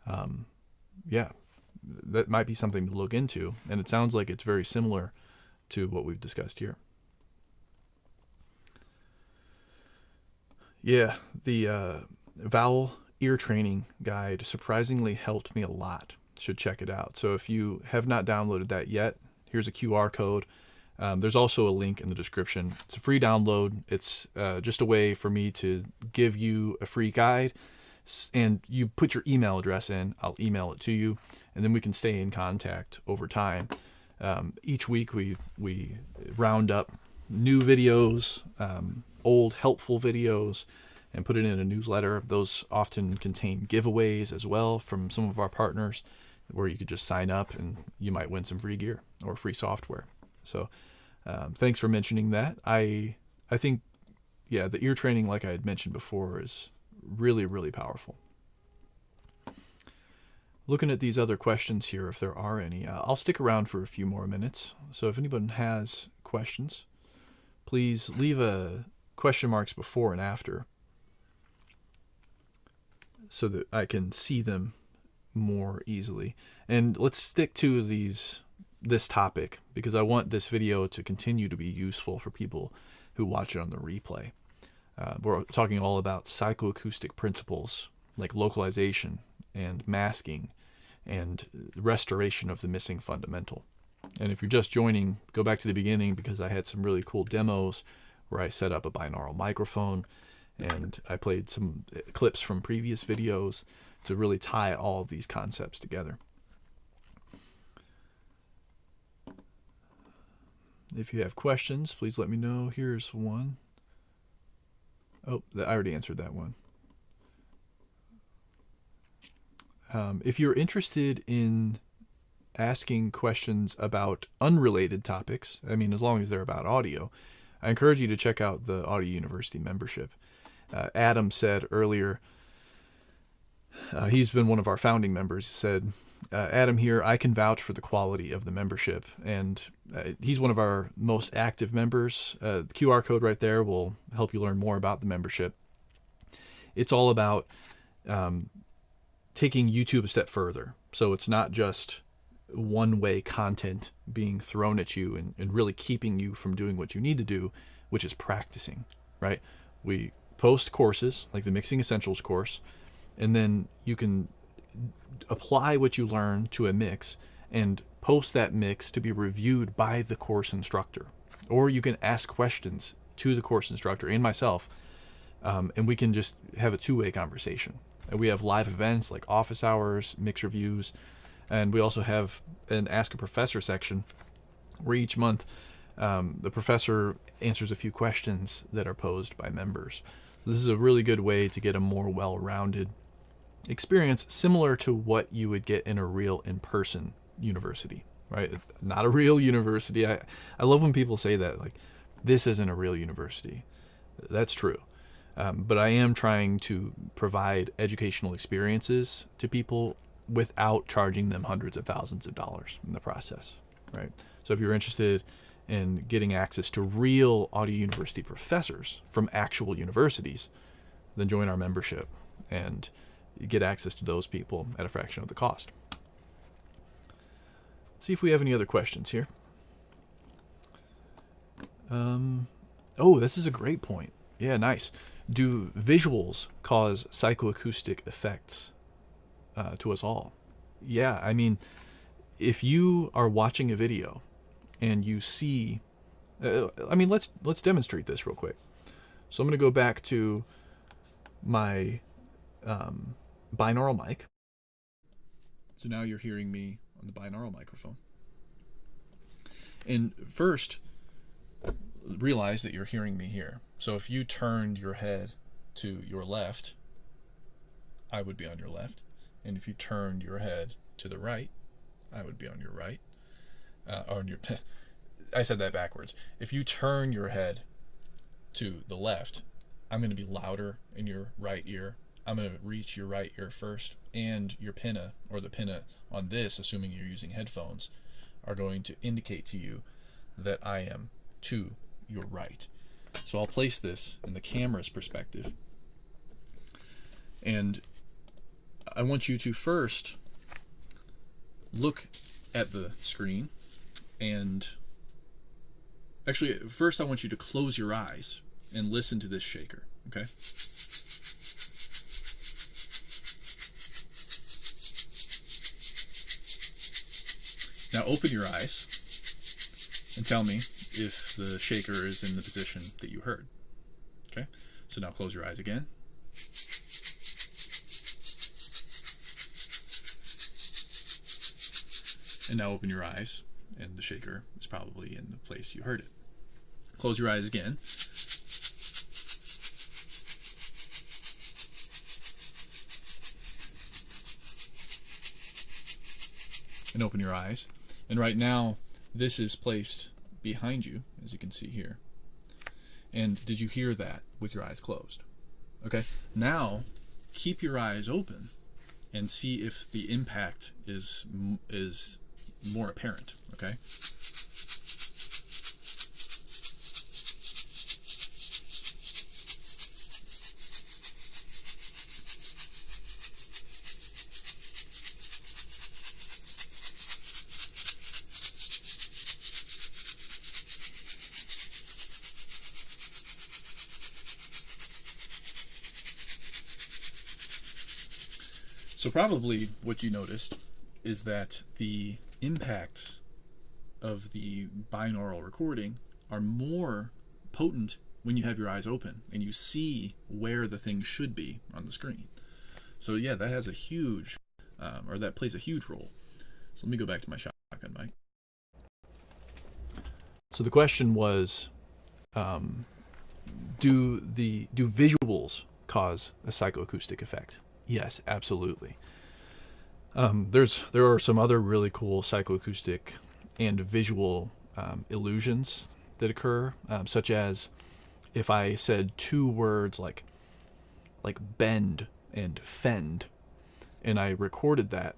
That might be something to look into. And it sounds like it's very similar to what we've discussed here. Yeah, the vowel ear training guide surprisingly helped me a lot. Should check it out. So if you have not downloaded that yet, here's a QR code. There's also a link in the description. It's a free download. It's just a way for me to give you a free guide, and you put your email address in. I'll email it to you, and then we can stay in contact over time. Each week we round up new videos, old helpful videos, and put it in a newsletter. Those often contain giveaways as well from some of our partners, where you could just sign up and you might win some free gear or free software. So thanks for mentioning that. I think, the ear training, like I had mentioned before, is really, really powerful. Looking at these other questions here, if there are any, I'll stick around for a few more minutes. So if anyone has questions, please leave question marks before and after so that I can see them more easily. And let's stick to this topic, because I want this video to continue to be useful for people who watch it on the replay. We're talking all about psychoacoustic principles like localization and masking and restoration of the missing fundamental. And if you're just joining, go back to the beginning, because I had some really cool demos where I set up a binaural microphone, and I played some clips from previous videos to really tie all of these concepts together. If you have questions, please let me know. Here's one. Oh, I already answered that one. If you're interested in asking questions about unrelated topics, I mean, as long as they're about audio, I encourage you to check out the Audio University membership. Adam said earlier, he's been one of our founding members, said Adam here, I can vouch for the quality of the membership, and he's one of our most active members. The QR code right there will help you learn more about the membership. It's all about taking YouTube a step further. So it's not just one-way content being thrown at you and really keeping you from doing what you need to do, which is practicing, right? We post courses like the Mixing Essentials course, and then you can apply what you learn to a mix and post that mix to be reviewed by the course instructor. Or you can ask questions to the course instructor and myself, and we can just have a two-way conversation. And we have live events like office hours, mix reviews, and we also have an Ask a Professor section where each month the professor answers a few questions that are posed by members. So this is a really good way to get a more well-rounded experience, similar to what you would get in a real in-person university, right? Not a real university. I love when people say that, like, this isn't a real university. That's true. But I am trying to provide educational experiences to people without charging them hundreds of thousands of dollars in the process, right? So if you're interested in getting access to real Audio University professors from actual universities, then join our membership and get access to those people at a fraction of the cost. Let's see if we have any other questions here. Oh, this is a great point. Yeah, nice. Do visuals cause psychoacoustic effects to us all? Yeah, I mean, if you are watching a video and you see, let's demonstrate this real quick. So I'm going to go back to my binaural mic. So now you're hearing me on the binaural microphone. And first, realize that you're hearing me here. So if you turned your head to your left, I would be on your left. And if you turned your head to the right, I would be on your right. I said that backwards. If you turn your head to the left, I'm going to be louder in your right ear. I'm going to reach your right ear first, and your pinna, or the pinna on this, assuming you're using headphones, are going to indicate to you that I am to your right. So I'll place this in the camera's perspective, and I want you to first look at the screen, and actually first I want you to close your eyes and listen to this shaker, okay? Now open your eyes and tell me if the shaker is in the position that you heard. Okay, so now close your eyes again. And now open your eyes, and the shaker is probably in the place you heard it. Close your eyes again. And open your eyes. And right now, this is placed behind you, as you can see here. And did you hear that with your eyes closed? Okay, now keep your eyes open and see if the impact is more apparent, okay? So probably what you noticed is that the impacts of the binaural recording are more potent when you have your eyes open and you see where the thing should be on the screen. So yeah, that has a huge, that plays a huge role. So let me go back to my shotgun mic. So the question was, do visuals cause a psychoacoustic effect? Yes, absolutely. There are some other really cool psychoacoustic and visual illusions that occur, such as if I said two words like bend and fend, and I recorded that,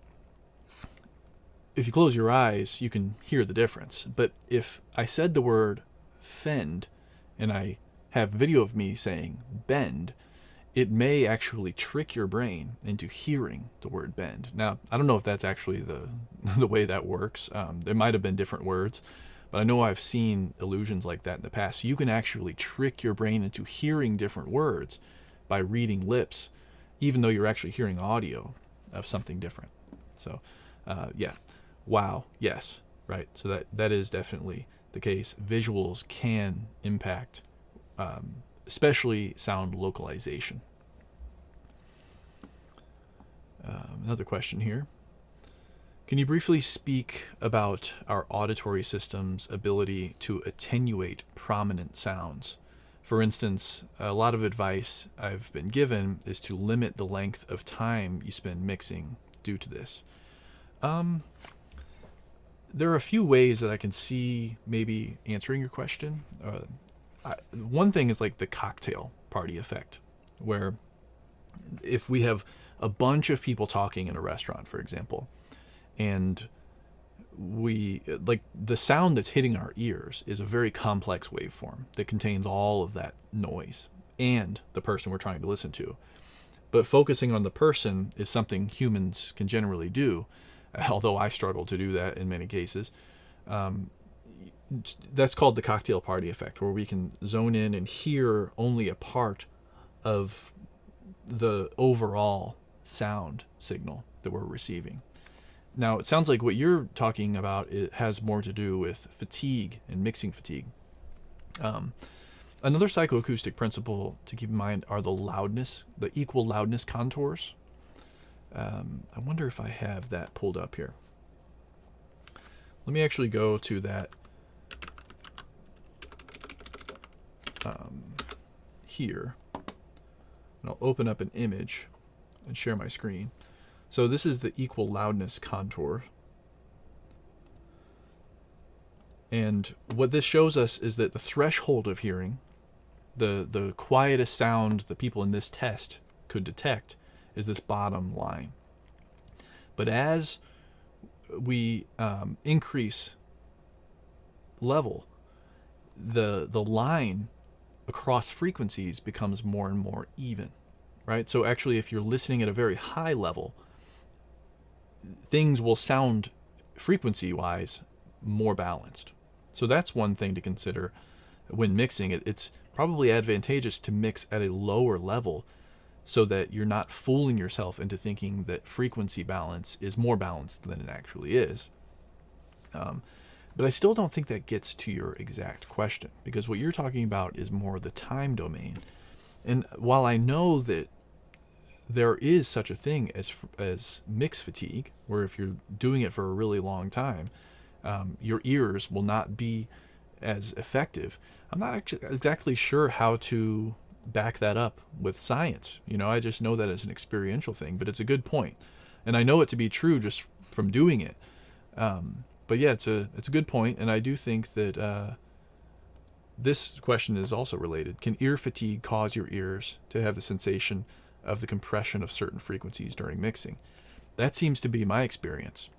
if you close your eyes, you can hear the difference. But if I said the word fend and I have video of me saying bend, it may actually trick your brain into hearing the word bend. Now, I don't know if that's actually the way that works. There might have been different words, but I know I've seen illusions like that in the past. So you can actually trick your brain into hearing different words by reading lips, even though you're actually hearing audio of something different. So, yeah. Wow. Yes. Right. So that is definitely the case. Visuals can impact, especially sound localization. Another question here. Can you briefly speak about our auditory system's ability to attenuate prominent sounds? For instance, a lot of advice I've been given is to limit the length of time you spend mixing due to this. There are a few ways that I can see maybe answering your question. One thing is like the cocktail party effect, where if we have a bunch of people talking in a restaurant, for example, and we like the sound that's hitting our ears is a very complex waveform that contains all of that noise and the person we're trying to listen to. But focusing on the person is something humans can generally do, although I struggle to do that in many cases. That's called the cocktail party effect, where we can zone in and hear only a part of the overall sound signal that we're receiving. Now, it sounds like what you're talking about, it has more to do with fatigue and mixing fatigue. Another psychoacoustic principle to keep in mind are the equal loudness contours. I wonder if I have that pulled up here. Let me actually go to that here, and I'll open up an image and share my screen. So this is the equal loudness contour. And what this shows us is that the threshold of hearing, the quietest sound the people in this test could detect, is this bottom line. But as we increase level, the line across frequencies becomes more and more even, right? So actually, if you're listening at a very high level, things will sound frequency-wise more balanced. So that's one thing to consider when mixing. It's probably advantageous to mix at a lower level so that you're not fooling yourself into thinking that frequency balance is more balanced than it actually is. But I still don't think that gets to your exact question, because what you're talking about is more the time domain. And while I know that there is such a thing as mix fatigue, where if you're doing it for a really long time, your ears will not be as effective, I'm not actually exactly sure how to back that up with science. I just know that as an experiential thing, but it's a good point. And I know it to be true just from doing it. But yeah, it's a good point, and I do think that this question is also related. Can ear fatigue cause your ears to have the sensation of the compression of certain frequencies during mixing? That seems to be my experience.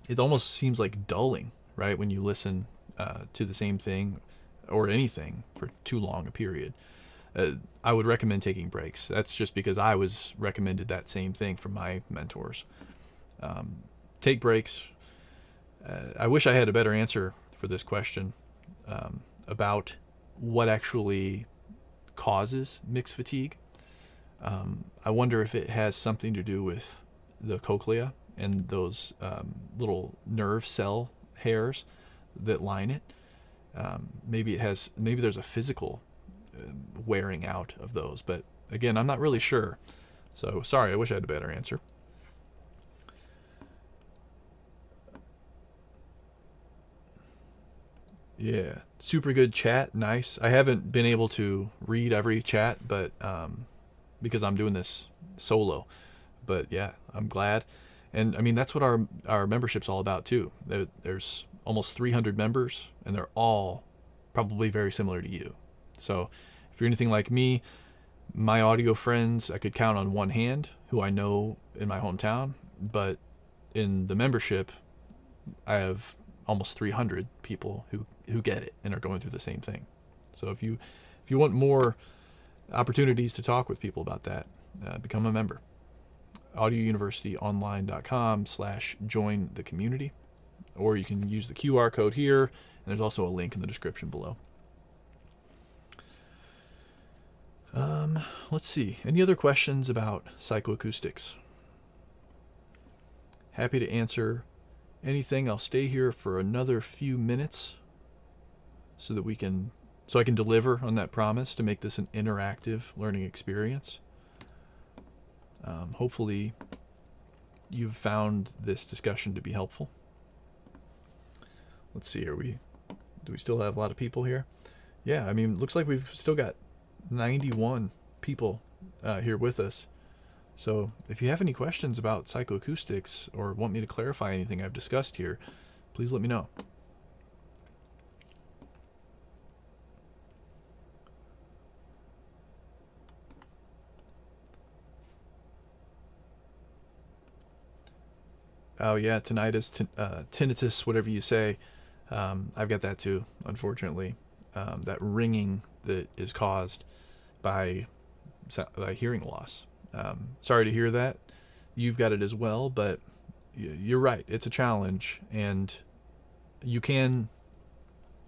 It almost seems like dulling, right, when you listen to the same thing or anything for too long a period. I would recommend taking breaks. That's just because I was recommended that same thing from my mentors. Take breaks. I wish I had a better answer for this question about what actually causes mix fatigue. I wonder if it has something to do with the cochlea and those little nerve cell hairs that line it. Maybe there's a physical wearing out of those, but again, I'm not really sure. So sorry, I wish I had a better answer. Yeah, super good chat. Nice. I haven't been able to read every chat, but because I'm doing this solo. But yeah, I'm glad. And I mean, that's what our membership's all about too. There's almost 300 members, and they're all probably very similar to you. So if you're anything like me, my audio friends I could count on one hand who I know in my hometown, but in the membership, I have almost 300 people who get it and are going through the same thing. So if you want more opportunities to talk with people about that, become a member. audiouniversityonline.com/join the community, or you can use the QR code here, and there's also a link in the description below. Let's see. Any other questions about psychoacoustics? Happy to answer anything. I'll stay here for another few minutes so I can deliver on that promise to make this an interactive learning experience. Hopefully you've found this discussion to be helpful. Let's see, do we still have a lot of people here? Yeah, I mean, looks like we've still got 91 people here with us. So if you have any questions about psychoacoustics or want me to clarify anything I've discussed here, please let me know. Oh yeah, tinnitus, tinnitus, whatever you say. I've got that too, unfortunately. That ringing that is caused by hearing loss. Sorry to hear that. You've got it as well, but you're right. It's a challenge, and you can.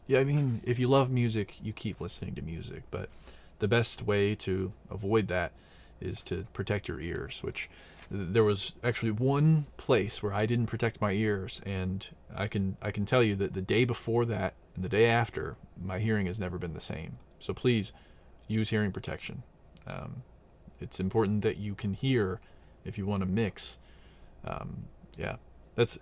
Yeah, I mean, if you love music, you keep listening to music, but the best way to avoid that is to protect your ears, which there was actually one place where I didn't protect my ears, and I can tell you that the day before that and the day after, my hearing has never been the same. So please use hearing protection. It's important that you can hear if you want to mix. Yeah, it's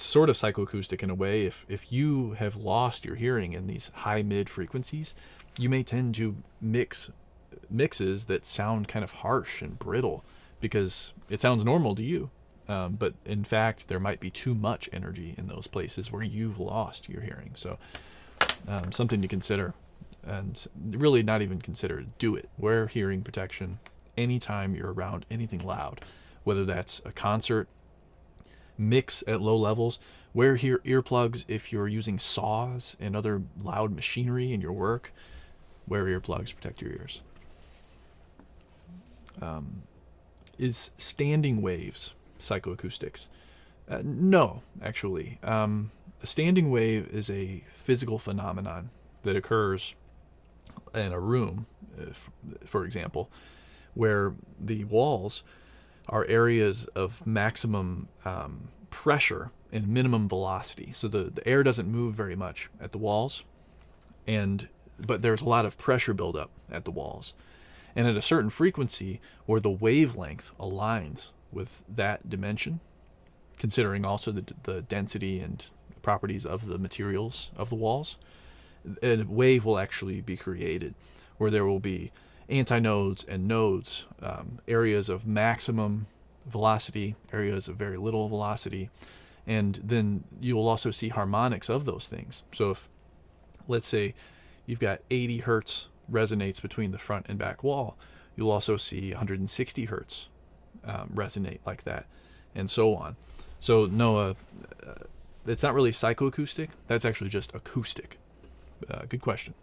sort of psychoacoustic in a way. If you have lost your hearing in these high mid frequencies, you may tend to mixes that sound kind of harsh and brittle because it sounds normal to you. But in fact, there might be too much energy in those places where you've lost your hearing. So something to consider, and really not even consider, do it. Wear hearing protection anytime you're around anything loud, whether that's a concert, mix at low levels. Wear earplugs if you're using saws and other loud machinery in your work. Wear earplugs, protect your ears. Is standing waves psychoacoustics? No, actually. A standing wave is a physical phenomenon that occurs in a room, for example, where the walls are areas of maximum pressure and minimum velocity. So the air doesn't move very much at the walls, but there's a lot of pressure buildup at the walls. And at a certain frequency where the wavelength aligns with that dimension, considering also the density and properties of the materials of the walls, a wave will actually be created where there will be antinodes and nodes, areas of maximum velocity, areas of very little velocity, and then you will also see harmonics of those things. So if, let's say, you've got 80 hertz resonates between the front and back wall, you'll also see 160 hertz resonate like that, and so on. So no, it's not really psychoacoustic. That's actually just acoustic. Good question.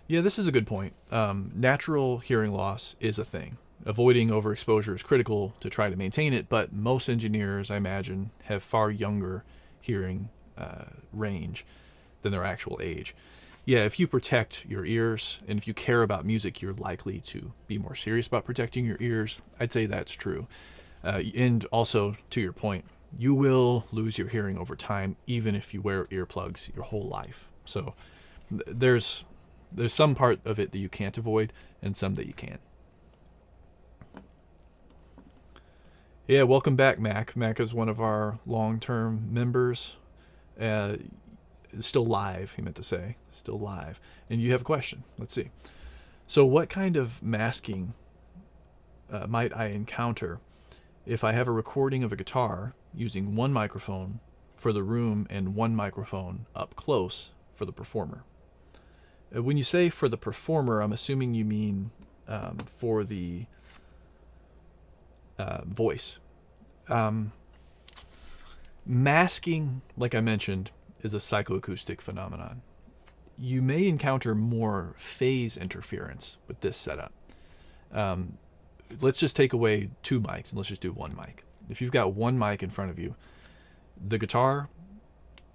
Yeah, this is a good point. Natural hearing loss is a thing. Avoiding overexposure is critical to try to maintain it, but most engineers, I imagine, have far younger hearing range than their actual age. Yeah, if you protect your ears and if you care about music, you're likely to be more serious about protecting your ears. I'd say that's true. And also, to your point, you will lose your hearing over time, even if you wear earplugs your whole life. So there's some part of it that you can't avoid and some that you can. Yeah, welcome back, Mac. Mac is one of our long-term members. Still live, he meant to say. Still live. And you have a question. Let's see. So what kind of masking might I encounter if I have a recording of a guitar using one microphone for the room and one microphone up close for the performer? When you say for the performer, I'm assuming you mean for the voice. Masking, like I mentioned, is a psychoacoustic phenomenon. You may encounter more phase interference with this setup. Let's just take away 2 mics and let's just do 1 mic. If you've got 1 mic in front of you, the guitar,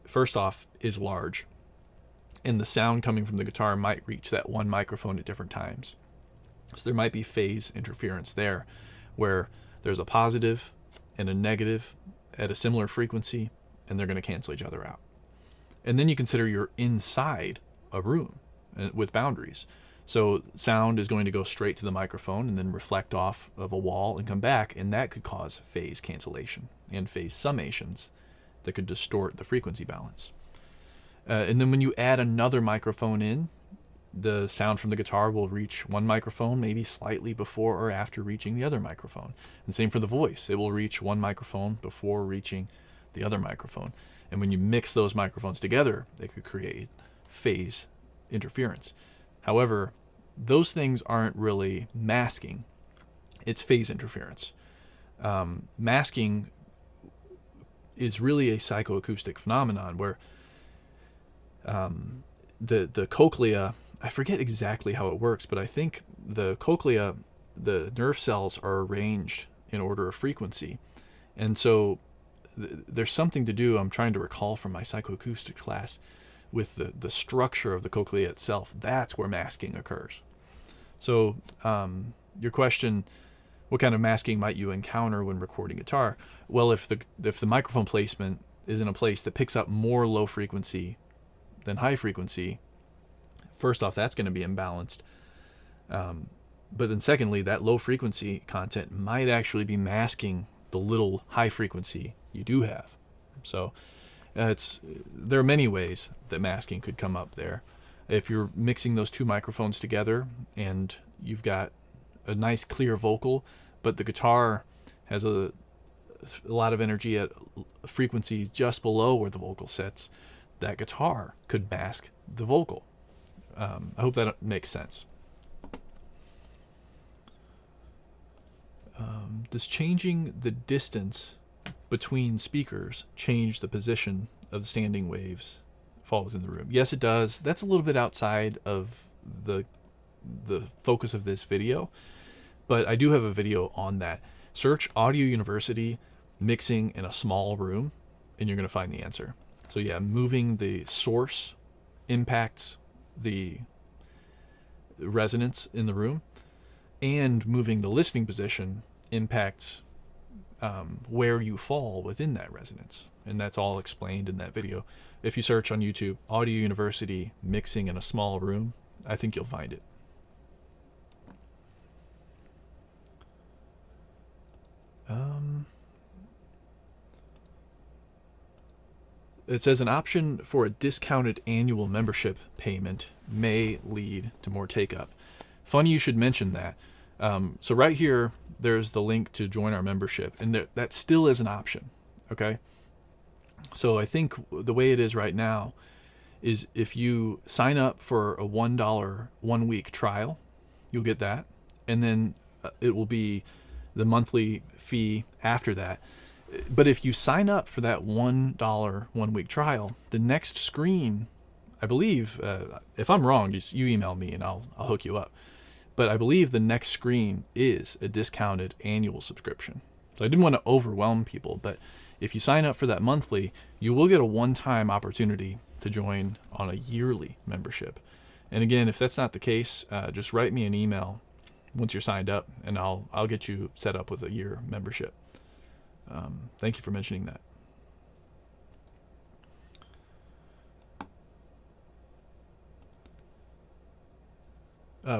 first off, is large, and the sound coming from the guitar might reach that 1 microphone at different times. So there might be phase interference there, where there's a positive and a negative at a similar frequency, and they're going to cancel each other out. And then you consider you're inside a room with boundaries. So sound is going to go straight to the microphone and then reflect off of a wall and come back, and that could cause phase cancellation and phase summations that could distort the frequency balance. And then when you add another microphone in, the sound from the guitar will reach one microphone maybe slightly before or after reaching the other microphone. And same for the voice. It will reach one microphone before reaching the other microphone. And when you mix those microphones together, they could create phase interference. However, those things aren't really masking. It's phase interference. Masking is really a psychoacoustic phenomenon where the cochlea, I forget exactly how it works, but I think the cochlea, the nerve cells are arranged in order of frequency. And so there's something to do, I'm trying to recall from my psychoacoustics class, with the structure of the cochlea itself. That's where masking occurs. So your question, what kind of masking might you encounter when recording guitar? Well, if the microphone placement is in a place that picks up more low frequency than high frequency, first off, that's going to be imbalanced. But then secondly, that low frequency content might actually be masking the little high frequency you do have. So there are many ways that masking could come up there. If you're mixing those 2 microphones together and you've got a nice clear vocal, but the guitar has a lot of energy at frequencies just below where the vocal sits, that guitar could mask the vocal. I hope that makes sense. Does changing the distance between speakers change the position of the standing waves falls in the room? Yes, it does. That's a little bit outside of the focus of this video, but I do have a video on that. Search Audio University mixing in a small room, and you're going to find the answer. So yeah, moving the source impacts the resonance in the room, and moving the listening position impacts where you fall within that resonance. And that's all explained in that video. If you search on YouTube, Audio University mixing in a small room, I think you'll find it. It says an option for a discounted annual membership payment may lead to more take-up. Funny you should mention that. So right here, there's the link to join our membership, and that still is an option, okay? So I think the way it is right now is if you sign up for a $1 1-week trial, you'll get that, and then it will be the monthly fee after that. But if you sign up for that $1 1-week trial, the next screen, I believe, if I'm wrong, just you email me and I'll hook you up. But I believe the next screen is a discounted annual subscription. So I didn't want to overwhelm people, but if you sign up for that monthly, you will get a one-time opportunity to join on a yearly membership. And again, if that's not the case, just write me an email once you're signed up, and I'll get you set up with a year membership. Thank you for mentioning that.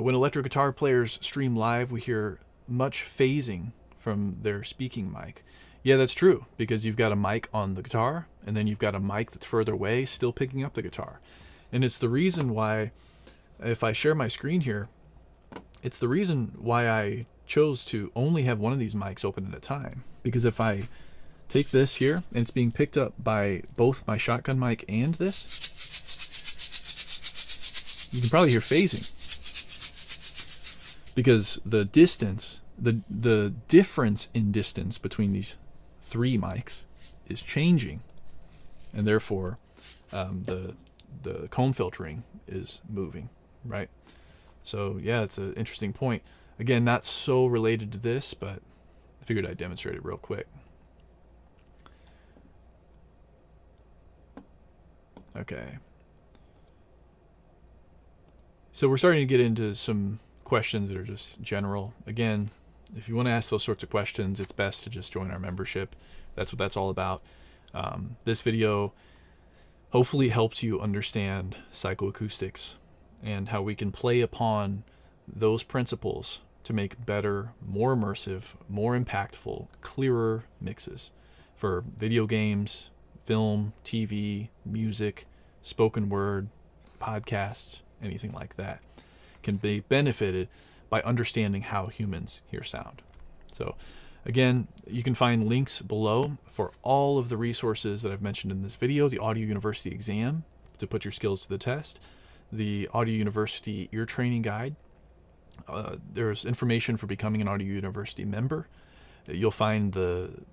When electric guitar players stream live, we hear much phasing from their speaking mic. Yeah, that's true, because you've got a mic on the guitar, and then you've got a mic that's further away still picking up the guitar. And it's the reason why, if I share my screen here, it's the reason why I chose to only have one of these mics open at a time. Because if I take this here, and it's being picked up by both my shotgun mic and this, you can probably hear phasing. Because the distance the difference in distance between these 3 mics is changing, and therefore the comb filtering is moving, right? So yeah, it's an interesting point. Again, not so related to this, but I figured I'd demonstrate it real quick. Okay. So we're starting to get into some questions that are just general. Again, if you want to ask those sorts of questions, it's best to just join our membership. That's what that's all about. This video hopefully helps you understand psychoacoustics and how we can play upon those principles to make better, more immersive, more impactful, clearer mixes for video games, film, TV, music, spoken word, podcasts, anything like that can be benefited by understanding how humans hear sound. So again, you can find links below for all of the resources that I've mentioned in this video: the Audio University exam to put your skills to the test, the Audio University ear training guide. There's information for becoming an Audio University member. You'll find the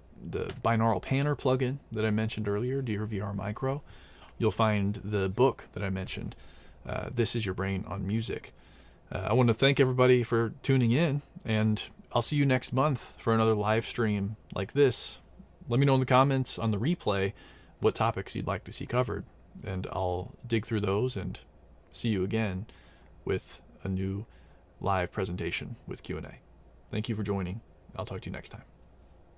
binaural panner plugin that I mentioned earlier, Dear VR Micro. You'll find the book that I mentioned, This Is Your Brain on Music. I want to thank everybody for tuning in, and I'll see you next month for another live stream like this. Let me know in the comments on the replay what topics you'd like to see covered, and I'll dig through those and see you again with a new live presentation with Q&A. Thank you for joining. I'll talk to you next time.